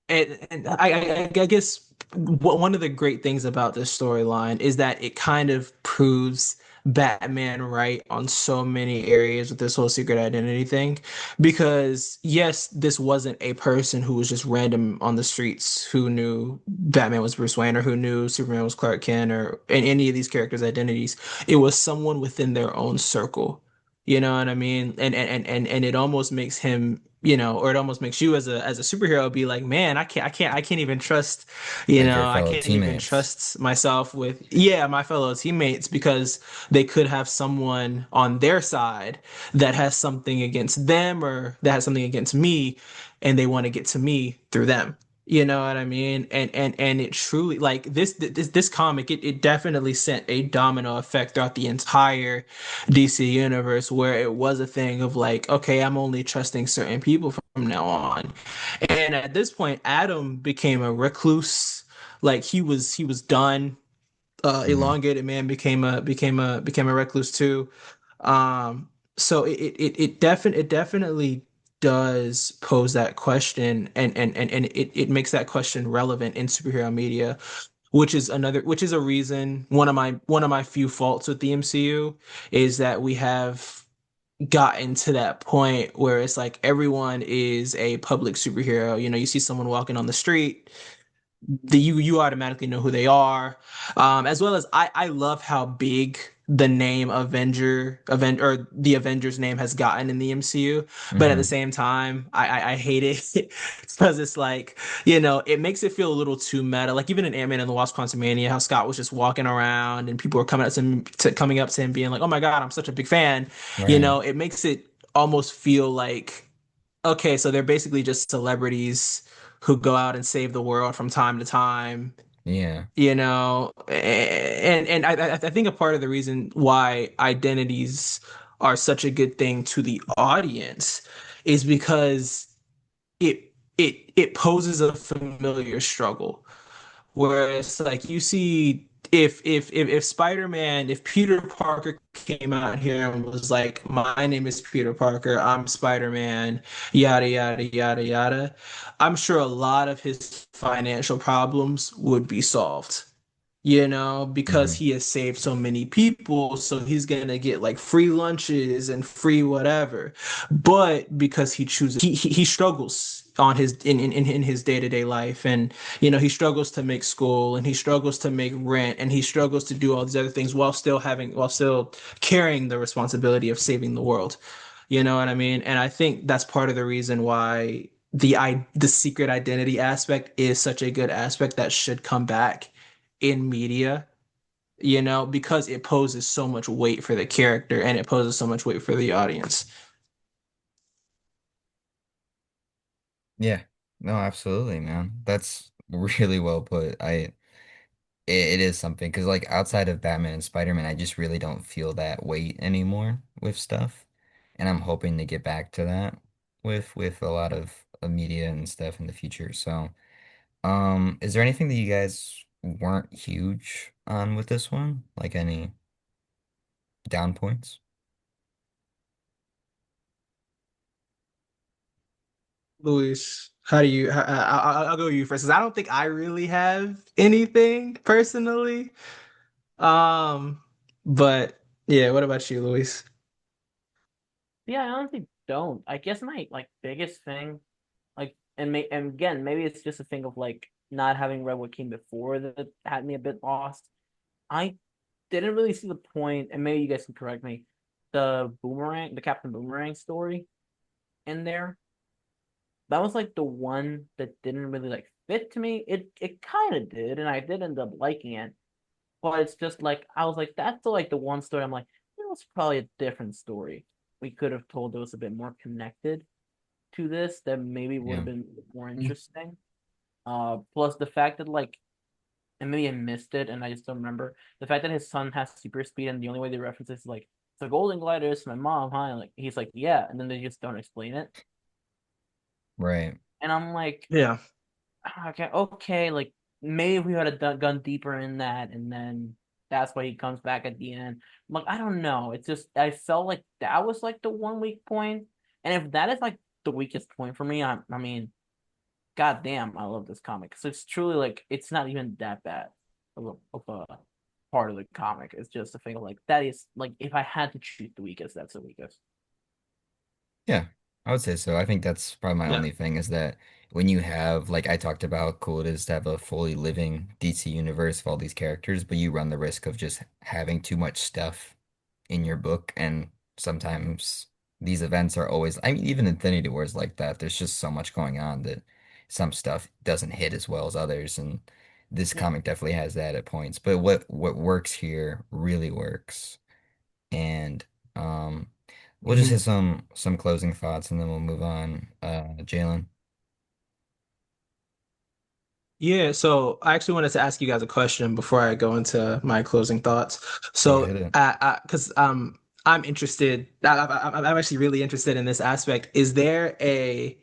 and I guess one of the great things about this storyline is that it kind of proves Batman right on so many areas with this whole secret identity thing. Because yes, this wasn't a person who was just random on the streets who knew Batman was Bruce Wayne or who knew Superman was Clark Kent or in any of these characters' identities. It was someone within their own circle. You know what I mean? And it almost makes him, or it almost makes you as a superhero be like, man, I can't even trust, like your I fellow can't even teammates? trust myself with, yeah, my fellow teammates because they could have someone on their side that has something against them or that has something against me, and they want to get to me through them. You know what I mean? And it truly like this comic, it definitely sent a domino effect throughout the entire DC universe where it was a thing of like, okay, I'm only trusting certain people from now on. And at this point, Adam became a recluse. Like he was done. Hmm. Elongated Man became a recluse too. So it definitely does pose that question and it makes that question relevant in superhero media, which is a reason one of my few faults with the MCU is that we have gotten to that point where it's like everyone is a public superhero. You see someone walking on the street, you automatically know who they are. As well as I love how big the name or the Avengers name has gotten in the MCU. But at the Hmm. same time, I hate it because it's like, it makes it feel a little too meta. Like even in Ant-Man and the Wasp: Quantumania, how Scott was just walking around and people were coming up to him being like, "Oh my God, I'm such a big fan." Right. It makes it almost feel like, okay, so they're basically just celebrities who go out and save the world from time to time, Yeah. and I think a part of the reason why identities are such a good thing to the audience is because it poses a familiar struggle. Whereas like you see if Spider-Man, if Peter Parker came out here and was like, "My name is Peter Parker, I'm Spider-Man, yada yada yada yada," I'm sure a lot of his financial problems would be solved, because Hmm. he has saved so many people, so he's gonna get like free lunches and free whatever. But because he chooses, he struggles on his in his day-to-day life, and he struggles to make school, and he struggles to make rent, and he struggles to do all these other things while still carrying the responsibility of saving the world. You know what I mean? And I think that's part of the reason why the secret identity aspect is such a good aspect that should come back in media, because it poses so much weight for the character and it poses so much weight for the audience. Yeah. No, absolutely, man. That's really well put. It is something because like outside of Batman and Spider-Man, I just really don't feel that weight anymore with stuff. And I'm hoping to get back to that with a lot of media and stuff in the future. So, is there anything that you guys weren't huge on with this one? Like any down points? Luis, I'll go with you first, 'cause I don't think I really have anything personally. Um, but yeah, what about you, Luis? Yeah, I honestly don't. I guess my like biggest thing, like, and again, maybe it's just a thing of like not having read what came before that had me a bit lost. I didn't really see the point, and maybe you guys can correct me. The Captain Boomerang story in there, that was like the one that didn't really like fit to me. It kind of did, and I did end up liking it. But it's just like I was like, that's the, like the one story. I'm like, it's probably a different story. We could have told it was a bit more connected to this that maybe would Yeah. have been more interesting. Plus the fact that like, and maybe I missed it and I just don't remember the fact that his son has super speed and the only way they reference it is like it's a golden glider. It's my mom, huh? And like he's like, yeah, and then they just don't explain it. Right. And I'm like, Yeah. okay, like maybe if we had gone deeper in that, and then that's why he comes back at the end. I'm like, I don't know. It's just I felt like that was like the one weak point, and if that is like the weakest point for me, I mean, goddamn, I love this comic because it's truly like it's not even that bad of a part of the comic. It's just a thing of like that is like if I had to choose the weakest, that's the weakest. Yeah, I would say so. I think that's probably my Yeah. only thing is that when you have, like I talked about, how cool it is to have a fully living DC universe of all these characters, but you run the risk of just having too much stuff in your book. And sometimes these events are always, I mean, even Infinity War is like that. There's just so much going on that some stuff doesn't hit as well as others. And this Yeah. comic definitely has that at points. But what works here really works. And um, we'll just hit Mhm. some closing thoughts and then we'll move on. Jalen, Yeah, so I actually wanted to ask you guys a question before I go into my closing thoughts. go So, hit it. because I'm interested, I'm actually really interested in this aspect. Is there a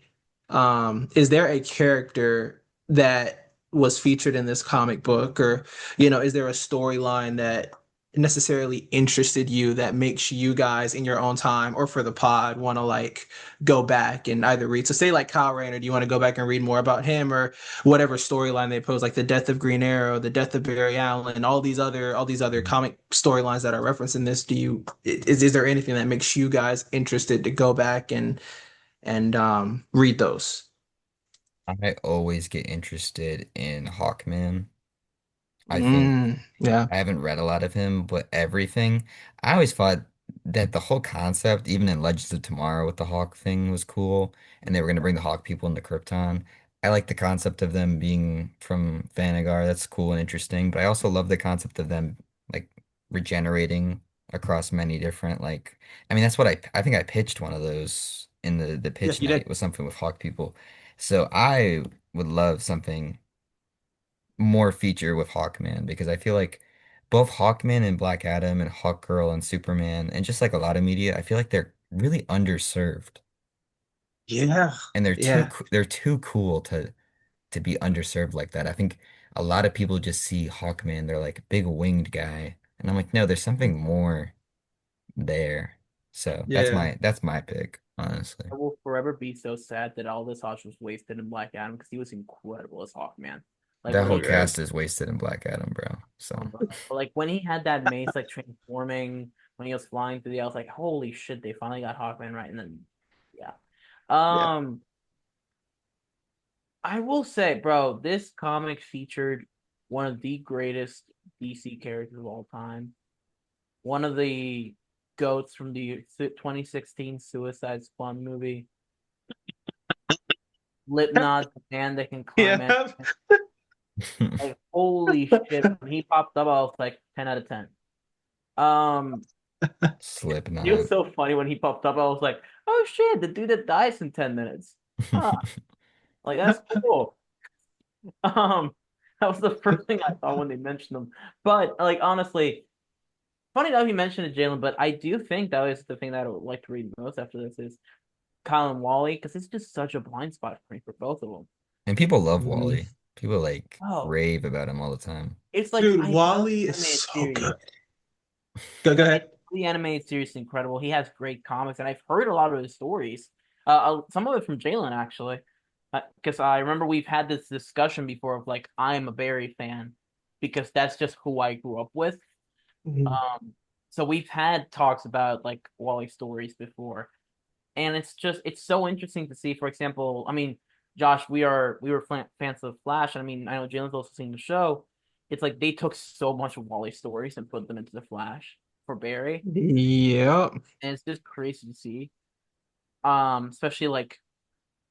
character that was featured in this comic book, or is there a storyline that necessarily interested you that makes you guys in your own time or for the pod want to like go back and either read? So, say like Kyle Rayner, do you want to go back and read more about him, or whatever storyline they pose, like the death of Green Arrow, the death of Barry Allen, all these other comic storylines that are referenced in this? Is there anything that makes you guys interested to go back and read those? I always get interested in Hawkman. I think Yeah. I haven't read a lot of him, but everything. I always thought that the whole concept, even in Legends of Tomorrow with the Hawk thing, was cool, and they were going to bring the Hawk people into Krypton. I like the concept of them being from Thanagar. That's cool and interesting, but I also love the concept of them like regenerating across many different like. I mean, that's what I think I pitched one of those in the Yes, pitch you night did. was something with Hawk people. So I would love something more feature with Hawkman because I feel like both Hawkman and Black Adam and Hawkgirl and Superman and just like a lot of media, I feel like they're really underserved Yeah. and Yeah. they're too cool to be underserved like that. I think a lot of people just see Hawkman, they're like big winged guy, and I'm like, no, there's something more there. So Yeah. that's my pick, honestly. I will forever be so sad that all this Hodge was wasted in Black Adam because he was incredible as Hawkman. Like That when whole he Yeah. cast is wasted in Black Adam, bro. So but like when he had that mace like transforming when he was flying through the air, I was like, holy shit, they finally got Hawkman right. And then yeah. Yeah. Um, I will say, bro, this comic featured one of the greatest DC characters of all time. One of the goats from the 2016 Suicide Squad movie. Slipknot, the band that can climb it. Yeah. Like, holy shit. When he popped up, I was like 10 out of 10. Um, it was Slipknot. so funny when he popped up. I was like, oh shit, the dude that dies in 10 minutes. Huh. Like, that's cool. Um, that was the first thing I thought when they mentioned him. But, like, honestly, funny that you mentioned it, Jalen, but I do think that is the thing that I would like to read most after this is Kyle and Wally, because it's just such a blind spot for me for both of them. And people love Mhm. Wally. People like Oh, rave about him all the time. it's like Dude, I love Wally is the animated so series. good. Go And ahead. the animated series is incredible. He has great comics, and I've heard a lot of his stories. Some of it from Jalen actually, because I remember we've had this discussion before of like I'm a Barry fan because that's just who I grew up with. Mhm. Um, so we've had talks about like Wally stories before, and it's so interesting to see. For example, I mean, Josh, we were fans of Flash, and I mean, I know Jalen's also seen the show. It's like they took so much of Wally's stories and put them into the Flash for Barry, Yep. and it's just crazy to see. Especially like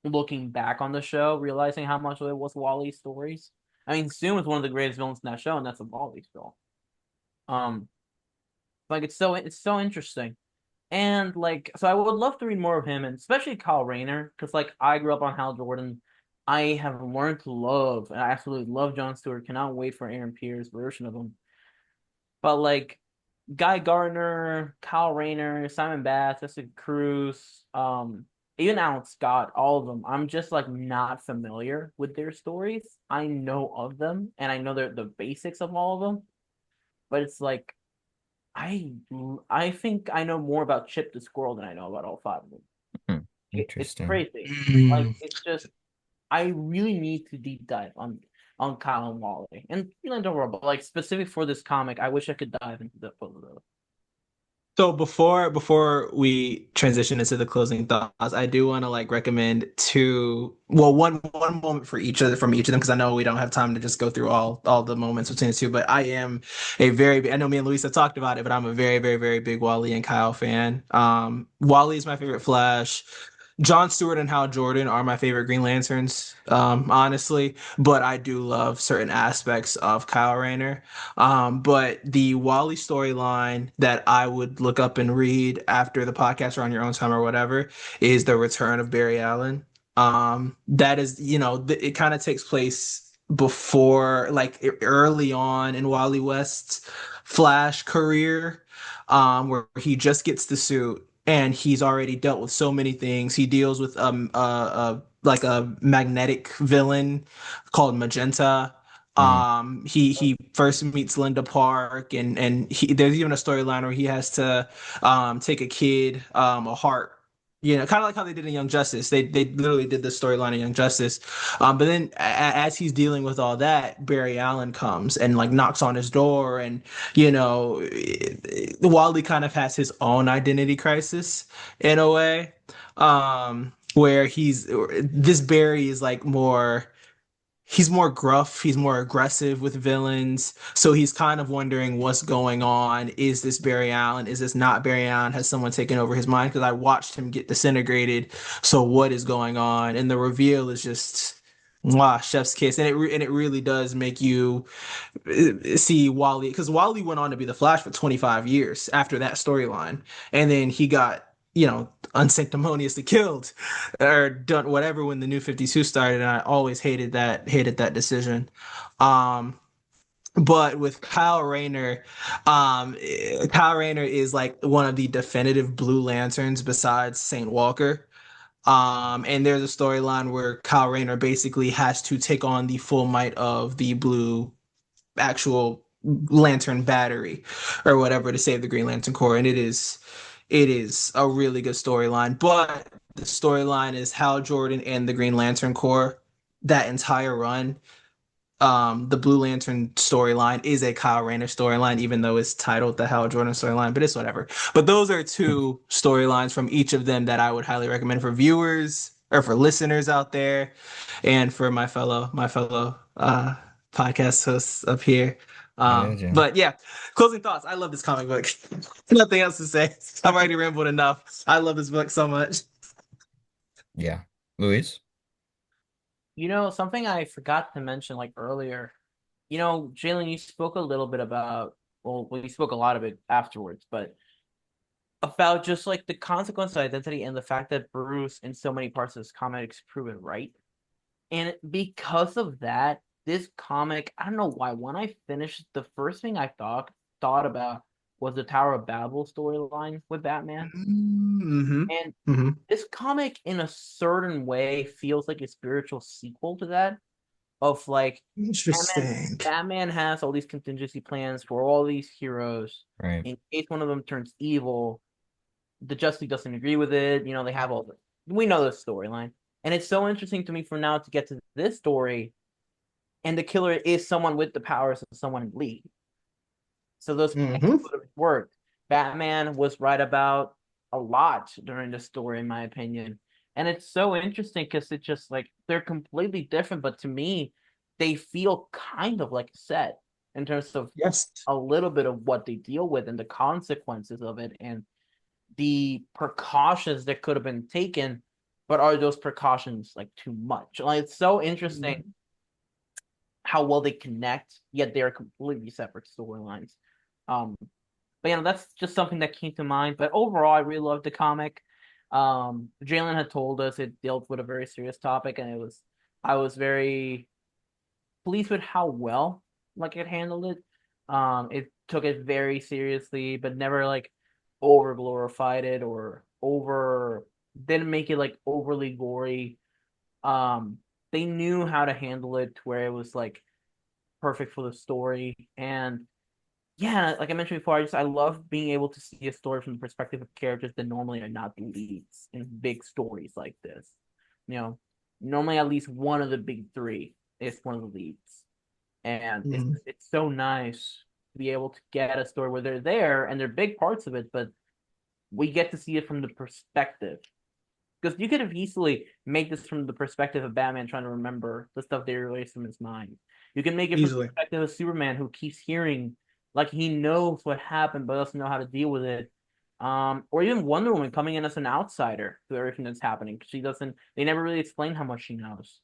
looking back on the show, realizing how much of it was Wally's stories. I mean, Zoom is one of the greatest villains in that show, and that's a Wally film. Um, like it's so interesting. And like, so I would love to read more of him, and especially Kyle Rayner, because like I grew up on Hal Jordan. I have learned to love, and I absolutely love John Stewart. Cannot wait for Aaron Pierre's version of him. But like Guy Gardner, Kyle Rayner, Simon Bass, Jessica Cruz, even Alan Scott, all of them. I'm just like not familiar with their stories. I know of them, and I know the basics of all of them. But it's like I I think I know more about Chip the Squirrel than I know about all five of them. Hmm, It's interesting. crazy. Like Mm. it's just I really need to deep dive on Kyle and Wally and overall, but like specific for this comic, I wish I could dive into the both of those. So before we transition into the closing thoughts, I do want to like recommend one moment for each other from each of them because I know we don't have time to just go through all the moments between the two. But I know me and Luis have talked about it, but I'm a very big Wally and Kyle fan. Wally is my favorite Flash. John Stewart and Hal Jordan are my favorite Green Lanterns, honestly. But I do love certain aspects of Kyle Rayner. But the Wally storyline that I would look up and read after the podcast or on your own time or whatever is the return of Barry Allen. That is, it kind of takes place before, like early on in Wally West's Flash career, where he just gets the suit and he's already dealt with so many things. He deals with like a magnetic villain called Magenta. Mm, He first meets Linda Park, and there's even a storyline where he has to take a kid a heart. Kind of like how they did in Young Justice. They literally did the storyline in Young Justice. But then as he's dealing with all that, Barry Allen comes and like knocks on his door, and Wally kind of has his own identity crisis in a way, where this Barry is like more. he's more gruff, he's more aggressive with villains. So he's kind of wondering what's going on. Is this Barry Allen? Is this not Barry Allen? Has someone taken over his mind? Because I watched him get disintegrated. So what is going on? And the reveal is just wow, chef's kiss. And it really does make you see Wally, because Wally went on to be the Flash for 25 years after that storyline, and then he got unsanctimoniously killed or done whatever when the New 52 started, and I always hated that decision. Um, but with Kyle Rayner is like one of the definitive Blue Lanterns besides Saint Walker. And there's a storyline where Kyle Rayner basically has to take on the full might of the Blue actual lantern battery or whatever to save the Green Lantern Corps, and it is a really good storyline. But the storyline is Hal Jordan and the Green Lantern Corps. That entire run, the Blue Lantern storyline is a Kyle Rayner storyline, even though it's titled the Hal Jordan storyline, but it's whatever. But those are two storylines from each of them that I would highly recommend for viewers or for listeners out there, and for my fellow podcast hosts up here. I got you. But yeah, closing thoughts. I love this comic book. Nothing else to say. I've already rambled enough. I love this book so much. Yeah. Luis? Something I forgot to mention like earlier. Jalen, you spoke a little bit about, well, we spoke a lot of it afterwards, but about just like the consequence of identity and the fact that Bruce in so many parts of this comic is proven right. And because of that, this comic, I don't know why, when I finished, the first thing I thought about was the Tower of Babel storyline with Batman. Mm-hmm. And Mm-hmm. this comic, in a certain way, feels like a spiritual sequel to that. Of like, Batman, Interesting. Batman has all these contingency plans for all these heroes. Right. In case one of them turns evil, the Justice League doesn't agree with it. They have all the, we know the storyline. And it's so interesting to me for now to get to this story, and the killer is someone with the powers of someone in League. So those plans Mm-hmm. would have worked. Batman was right about a lot during the story, in my opinion. And it's so interesting because it's just like they're completely different, but to me, they feel kind of like a set in terms of Yes. a little bit of what they deal with and the consequences of it and the precautions that could have been taken, but are those precautions like too much? Like, it's so interesting how well they connect, yet they are completely separate storylines. Um, but that's just something that came to mind. But overall, I really loved the comic. Jalen had told us it dealt with a very serious topic, and I was very pleased with how well like it handled it. It took it very seriously, but never like over glorified it or over didn't make it like overly gory. Um, they knew how to handle it to where it was like perfect for the story. And yeah, like I mentioned before, I love being able to see a story from the perspective of characters that normally are not the leads in big stories like this. You know, normally at least one of the big three is one of the leads, and it's Mm-hmm. it's so nice to be able to get a story where they're there and they're big parts of it, but we get to see it from the perspective. Because you could have easily made this from the perspective of Batman trying to remember the stuff they erased from his mind. You can make it from the Easily. perspective of Superman who keeps hearing, like he knows what happened but doesn't know how to deal with it. Or even Wonder Woman coming in as an outsider to everything that's happening. She doesn't. They never really explain how much she knows.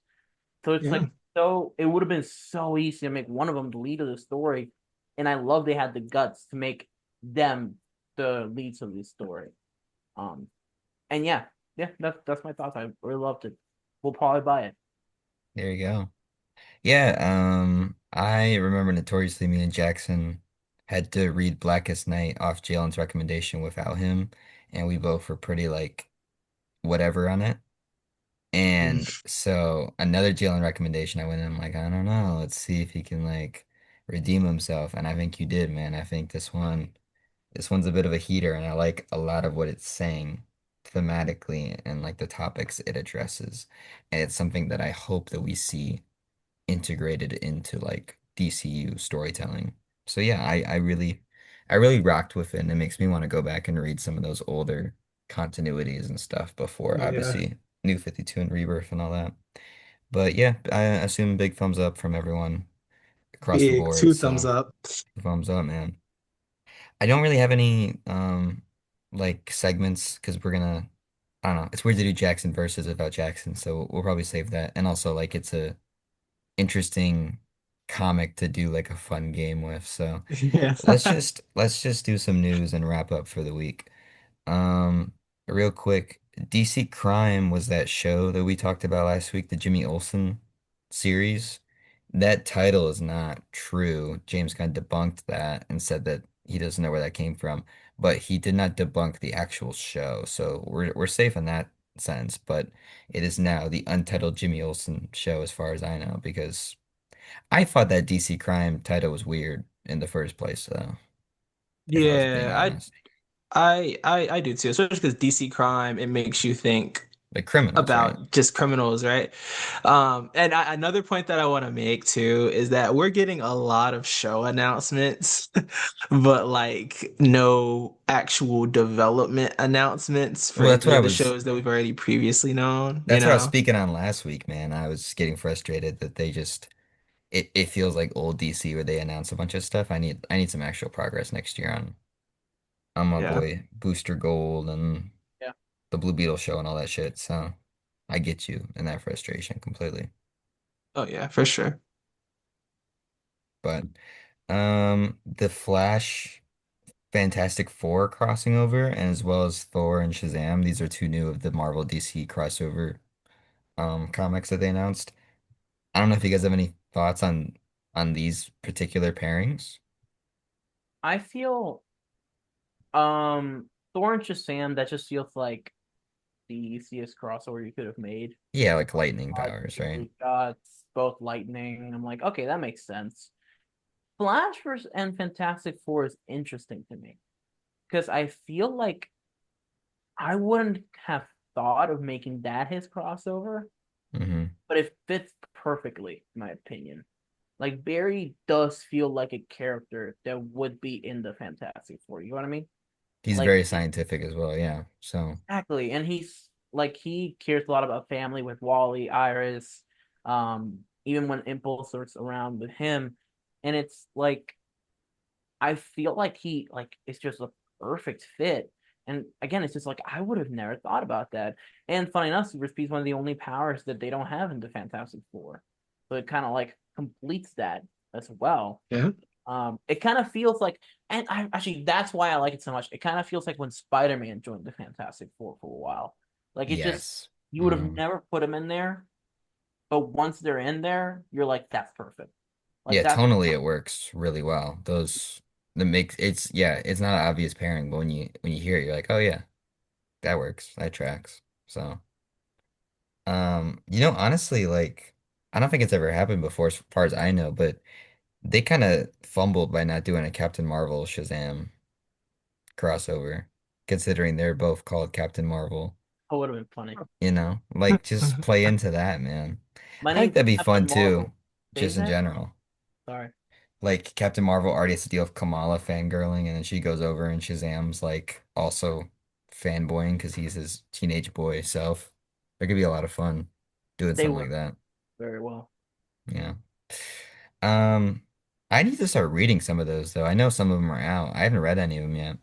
So it's like Yeah. so. It would have been so easy to make one of them the lead of the story, and I love they had the guts to make them the leads of the story. Um, and yeah, that's my thoughts. I really loved it. We'll probably buy it. There you go. Yeah, I remember notoriously me and Jackson had to read Blackest Night off Jalen's recommendation without him, and we both were pretty like whatever on it. And so another Jalen recommendation, I went in, I'm like, I don't know, let's see if he can like redeem himself. And I think you did, man. I think this one's a bit of a heater, and I like a lot of what it's saying thematically and like the topics it addresses. And it's something that I hope that we see integrated into like DCU storytelling. So yeah, I really rocked with it, and it makes me want to go back and read some of those older continuities and stuff before Yeah. obviously New 52 and Rebirth and all that. But yeah, I assume big thumbs up from everyone across the Big board. two thumbs So up. thumbs up, man. I don't really have any like segments because we're gonna I don't know. It's weird to do Jackson versus without Jackson, so we'll probably save that. And also like it's a interesting comic to do like a fun game with. So Yeah. let's just do some news and wrap up for the week. Um, Real quick, DC Crime was that show that we talked about last week, the Jimmy Olsen series. That title is not true. James Gunn debunked that and said that he doesn't know where that came from, but he did not debunk the actual show. So we're safe in that sense, but it is now the untitled Jimmy Olsen show as far as I know, because I thought that DC Crime title was weird in the first place, though, if I was being Yeah, honest. I do too, especially because DC crime, it makes you think Like criminals, right? about just criminals, right? And another point that I want to make too is that we're getting a lot of show announcements, but like no actual development announcements for Well, any of the shows that we've already previously known, you that's what I was know? speaking on last week, man. I was getting frustrated that they just it feels like old DC where they announce a bunch of stuff. I need some actual progress next year on my Yeah. boy Booster Gold and Yeah. the Blue Beetle show and all that shit. So I get you in that frustration completely. Oh yeah, for sure. But the Flash Fantastic Four crossing over, and as well as Thor and Shazam. These are two new of the Marvel DC crossover comics that they announced. I don't know if you guys have any thoughts on these particular pairings. I feel Thor and Shazam, that just feels like the easiest crossover you could have made. Yeah, like lightning Uh, powers, right? Blue shots, both lightning. I'm like, okay, that makes sense. Flash versus and Fantastic Four is interesting to me because I feel like I wouldn't have thought of making that his crossover, Hmm. but it fits perfectly, in my opinion. Like Barry does feel like a character that would be in the Fantastic Four. You know what I mean? He's Like very scientific as well, yeah. So exactly, and he's like he cares a lot about family with Wally, Iris, even when Impulse is around with him, and it's like I feel like he like it's just a perfect fit. And again, it's just like I would have never thought about that. And funny enough, Super Speed's one of the only powers that they don't have in the Fantastic Four, so it kind of like completes that as well. Yeah. It kind of feels like, and I actually that's why I like it so much. It kind of feels like when Spider-Man joined the Fantastic Four for a while. Like it just yes. you would have Hmm. never put them in there, but once they're in there, you're like, that's perfect. Like Yeah, that's tonally it works really well. Those the makes it's yeah, it's not an obvious pairing, but when you hear it, you're like, oh yeah, that works. That tracks. So honestly, like I don't think it's ever happened before as far as I know, but they kind of fumbled by not doing a Captain Marvel Shazam crossover, considering they're both called Captain Marvel. what would have been funny. Like just play into that, man. My I think name's that'd be fun Captain too, Marvel. Say just in that? general. Sorry. Like Captain Marvel already has to deal with Kamala fangirling, and then she goes over and Shazam's like also fanboying because he's his teenage boy self. There could be a lot of fun doing They something would like that. very well. Yeah. Um, I need to start reading some of those though. I know some of them are out. I haven't read any of them yet,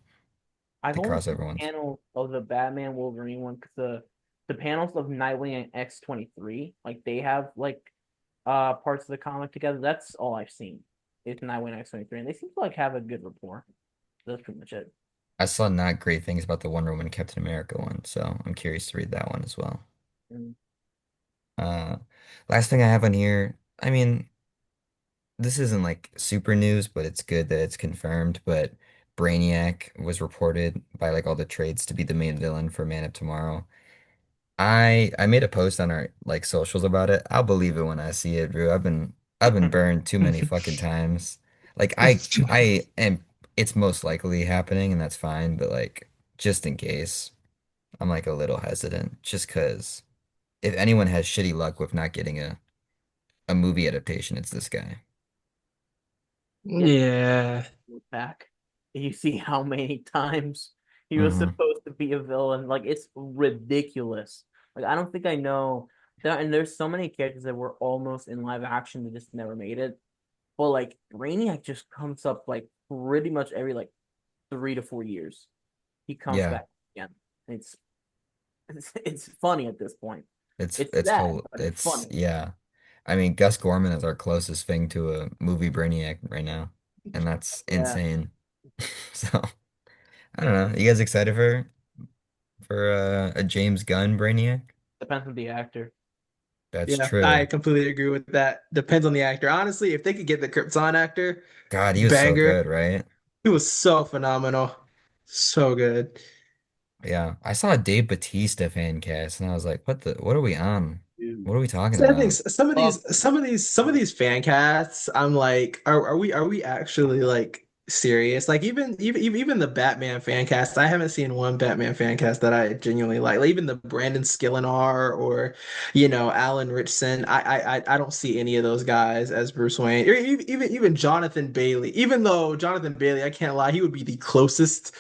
I've the only seen crossover ones. panels of the Batman Wolverine one because the panels of Nightwing and X-23, like they have like parts of the comic together. That's all I've seen. It's Nightwing and X-23, and they seem to like have a good rapport. That's pretty much it. I saw not great things about the Wonder Woman Captain America one, so I'm curious to read that one as well. And Uh, Last thing I have on here, I mean, this isn't like super news, but it's good that it's confirmed. But Brainiac was reported by like all the trades to be the main villain for Man of Tomorrow. I made a post on our like socials about it. I'll believe it when I see it, Drew. I've been burned too many fucking times. Like I am it's most likely happening and that's fine, but like just in case, I'm like a little hesitant just 'cause if anyone has shitty luck with not getting a movie adaptation, it's this guy. yeah, Yeah. look back, you see how many times he was Hmm. supposed to be a villain. Like it's ridiculous. Like I don't think I know. And there's so many characters that were almost in live action that just never made it. But like Brainiac just comes up like pretty much every like 3 to 4 years. He comes Yeah, back again. It's funny at this point. It's it's sad, full. but it's It's funny. yeah. I mean, Gus Gorman is our closest thing to a movie Brainiac right now, and that's Yeah, insane. So I don't know. You guys excited for a James Gunn Brainiac? depends on the actor. That's Yeah, I true. completely agree with that. Depends on the actor. Honestly, if they could get the Krypton actor, God, he was so banger. good, right? He was so phenomenal. So good. Yeah, I saw a Dave Bautista fan cast, and I was like, "What are we on? Dude. What are we talking So I think about?" Love some of these fan casts, I'm like, are we actually like serious? Like even the Batman fan cast, I haven't seen one Batman fan cast that I genuinely like. Like even the Brandon Skillenar or Alan Ritchson, I don't see any of those guys as Bruce Wayne. Or even Jonathan Bailey. Even though Jonathan Bailey, I can't lie, he would be the closest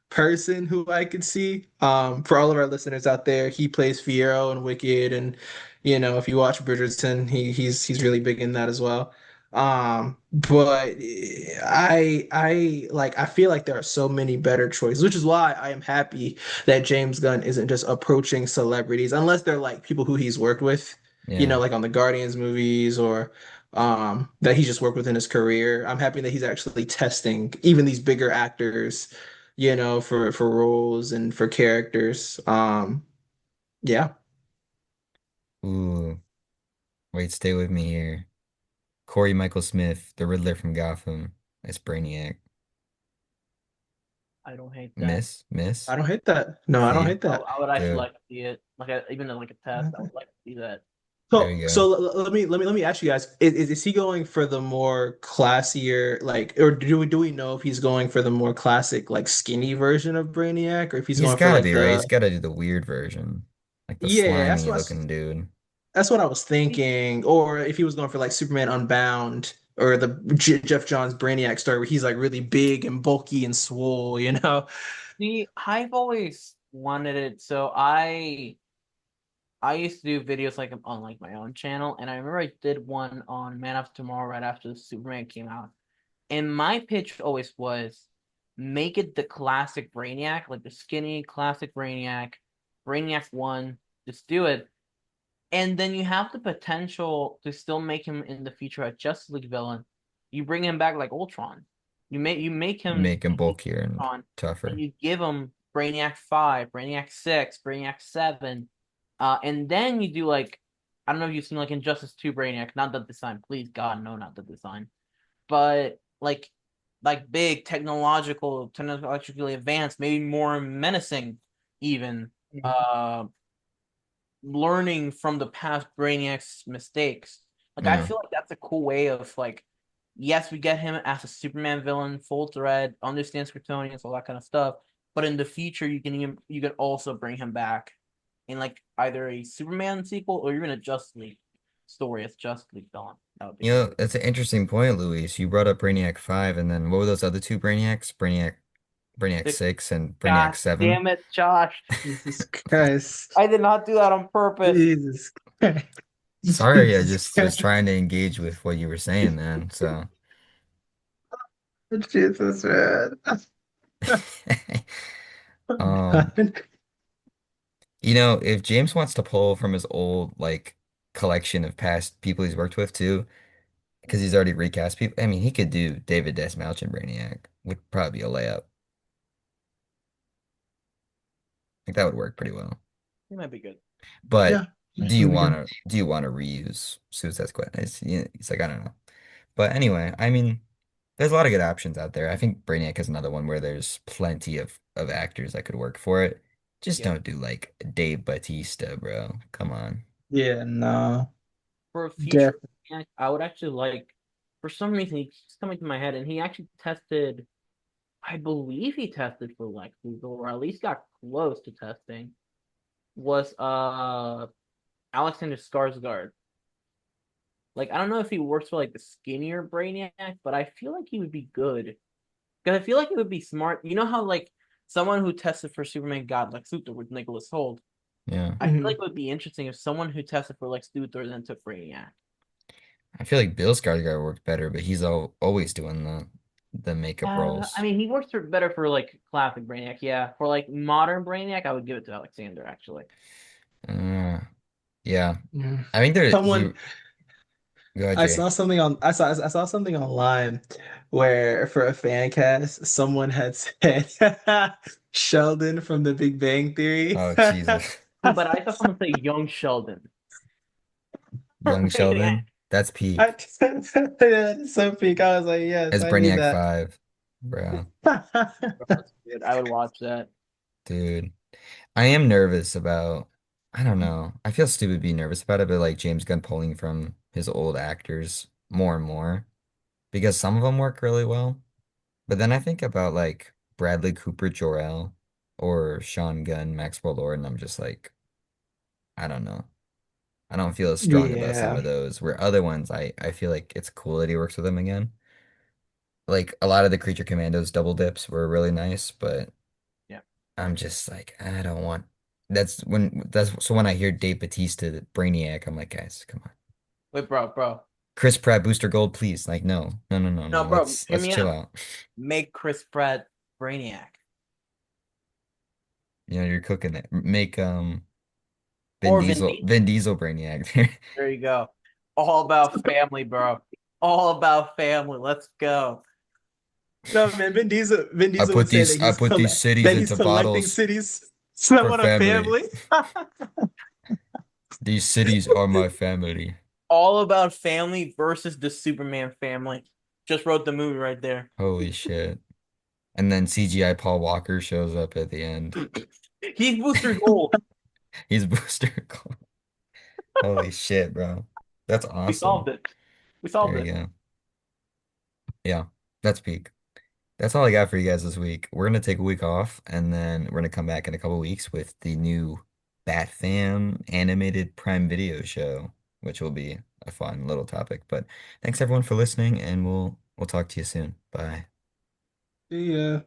person who I could see. For all of our listeners out there, he plays Fiero and Wicked, and if you watch Bridgerton, he's really big in that as well. But I feel like there are so many better choices, which is why I am happy that James Gunn isn't just approaching celebrities, unless they're like people who he's worked with, Yeah. like on the Guardians movies or that he's just worked with in his career. I'm happy that he's actually testing even these bigger actors for roles and for characters. Yeah, Ooh, wait, stay with me here. Corey Michael Smith, the Riddler from Gotham. It's Brainiac. I don't hate that. Miss. I don't hate that. No, I don't See, hate that. I would actually dude, like to see it. Even in like a test, I would like to see that. there So, you go. so let me ask you guys: is he going for the more classier, like, or do we know if he's going for the more classic, like, skinny version of Brainiac, or if he's He's going for gotta like be right. the He's gotta do the weird version, like the yeah, slimy looking dude. that's what I was thinking, or if he was going for like Superman Unbound or the Jeff Johns Brainiac story where he's like really big and bulky and swole. See, I've always wanted it. So I used to do videos like on like my own channel, and I remember I did one on Man of Tomorrow right after the Superman came out. And my pitch always was make it the classic Brainiac, like the skinny classic Brainiac, Brainiac 1, just do it. And then you have the potential to still make him in the future a Justice League villain. You bring him back like Ultron. You make him Make him bulkier and Ultron, and tougher. you give him Brainiac 5, Brainiac 6, Brainiac 7. And then you do like I don't know if you've seen like Injustice 2 Brainiac, not the design, please God, no, not the design. But like big technologically advanced, maybe more menacing even. Uh Learning from the past Brainiac's mistakes. Like I Yeah. feel like that's a cool way of like, yes, we get him as a Superman villain, full thread, understands Kryptonians, all that kind of stuff. But in the future, you can also bring him back in like either a Superman sequel or even a Justice League story as Justice League villain. That would be You cool. know, that's an interesting point, Luis. You brought up Brainiac 5, and then what were those other two Brainiacs? Brainiac Six. 6 and Brainiac God 7. damn it, Josh! Jesus Christ. I did not do that on purpose. Jesus Christ. Sorry, I Jesus just was Christ. trying to engage with what you were saying, man. So, Jesus, man. Oh, um, God. if James wants to pull from his old like collection of past people he's worked with too, because he's already recast people. I mean, he could do David Desmouch and Brainiac. Would probably be a layup. Like that would work pretty well. He might be good. Yeah. But Yeah. do you want to reuse Suicide Squad? It's like I don't know. But anyway, I mean, there's a lot of good options out there. I think Brainiac is another one where there's plenty of actors that could work for it. Just Yeah. don't do like Dave Bautista, bro. Come on. Yeah, no. For a future, Def I would actually like, for some reason, he keeps coming to my head, and he actually tested, I believe he tested for Lex Luthor, or at least got close to testing, was Alexander Skarsgård. Like, I don't know if he works for like the skinnier Brainiac, but I feel like he would be good. Because I feel like he would be smart. You know how like someone who tested for Superman got Lex Luthor with Nicholas Hoult. Yeah. I feel like Mhm. it would be interesting if someone who tested for Lex Luthor then took Brainiac. I feel like Bill Skarsgård worked better, but he's always doing the makeup I roles. mean, he works better for like classic Brainiac. Yeah, for like modern Brainiac, I would give it to Alexander actually. Uh, yeah. Yeah. I think there he Someone go ahead, I Jay. saw something on I saw something online where for a fan cast someone had said Sheldon from The Big Bang Theory. Oh Jesus. But I saw someone say young Sheldon for Young Brainiac. Sheldon. That's I peak. so peak. I was like, yes, As I need Brainiac that. 5. Bro. Bro, that's good. I would watch that. Dude. I am nervous about I don't know. I feel stupid being nervous about it, but like James Gunn pulling from his old actors more and more because some of them work really well. But then I think about like Bradley Cooper, Jor-El, or Sean Gunn, Maxwell Lord, and I'm just like, I don't know. I don't feel as strong about some Yeah. of those. Where other ones, I feel like it's cool that he works with them again. Like a lot of the Creature Commandos double dips were really nice, but Yeah. I'm just like, I don't want. That's so when I hear Dave Bautista, Brainiac, I'm like, guys, come on. Wait, bro. Chris Pratt, Booster Gold, please. Like, no, no, no, no, No, no. bro, hear Let's me chill out. out. Make Chris Pratt Brainiac. You know, you're cooking it. Make Or Vin Diesel. Vin Diesel Brainiac. There you go. All about family, bro. All about family. Let's go. No, man, Vin Diesel would say that I put these cities that he's into collecting bottles cities. for Someone a family. family. These cities are my family. All about family versus the Superman family. Just wrote the movie right there. Holy shit. And then CGI Paul Walker shows up at the end. He's Booster Gold. He's Booster Gold. Holy shit, bro. That's We solved awesome. it. We solved There you it. go. Yeah, that's peak. That's all I got for you guys this week. We're gonna take a week off and then we're gonna come back in a couple weeks with the new Bat Fam animated Prime Video show, which will be a fun little topic. But thanks everyone for listening and we'll talk to you soon. Bye. Yeah.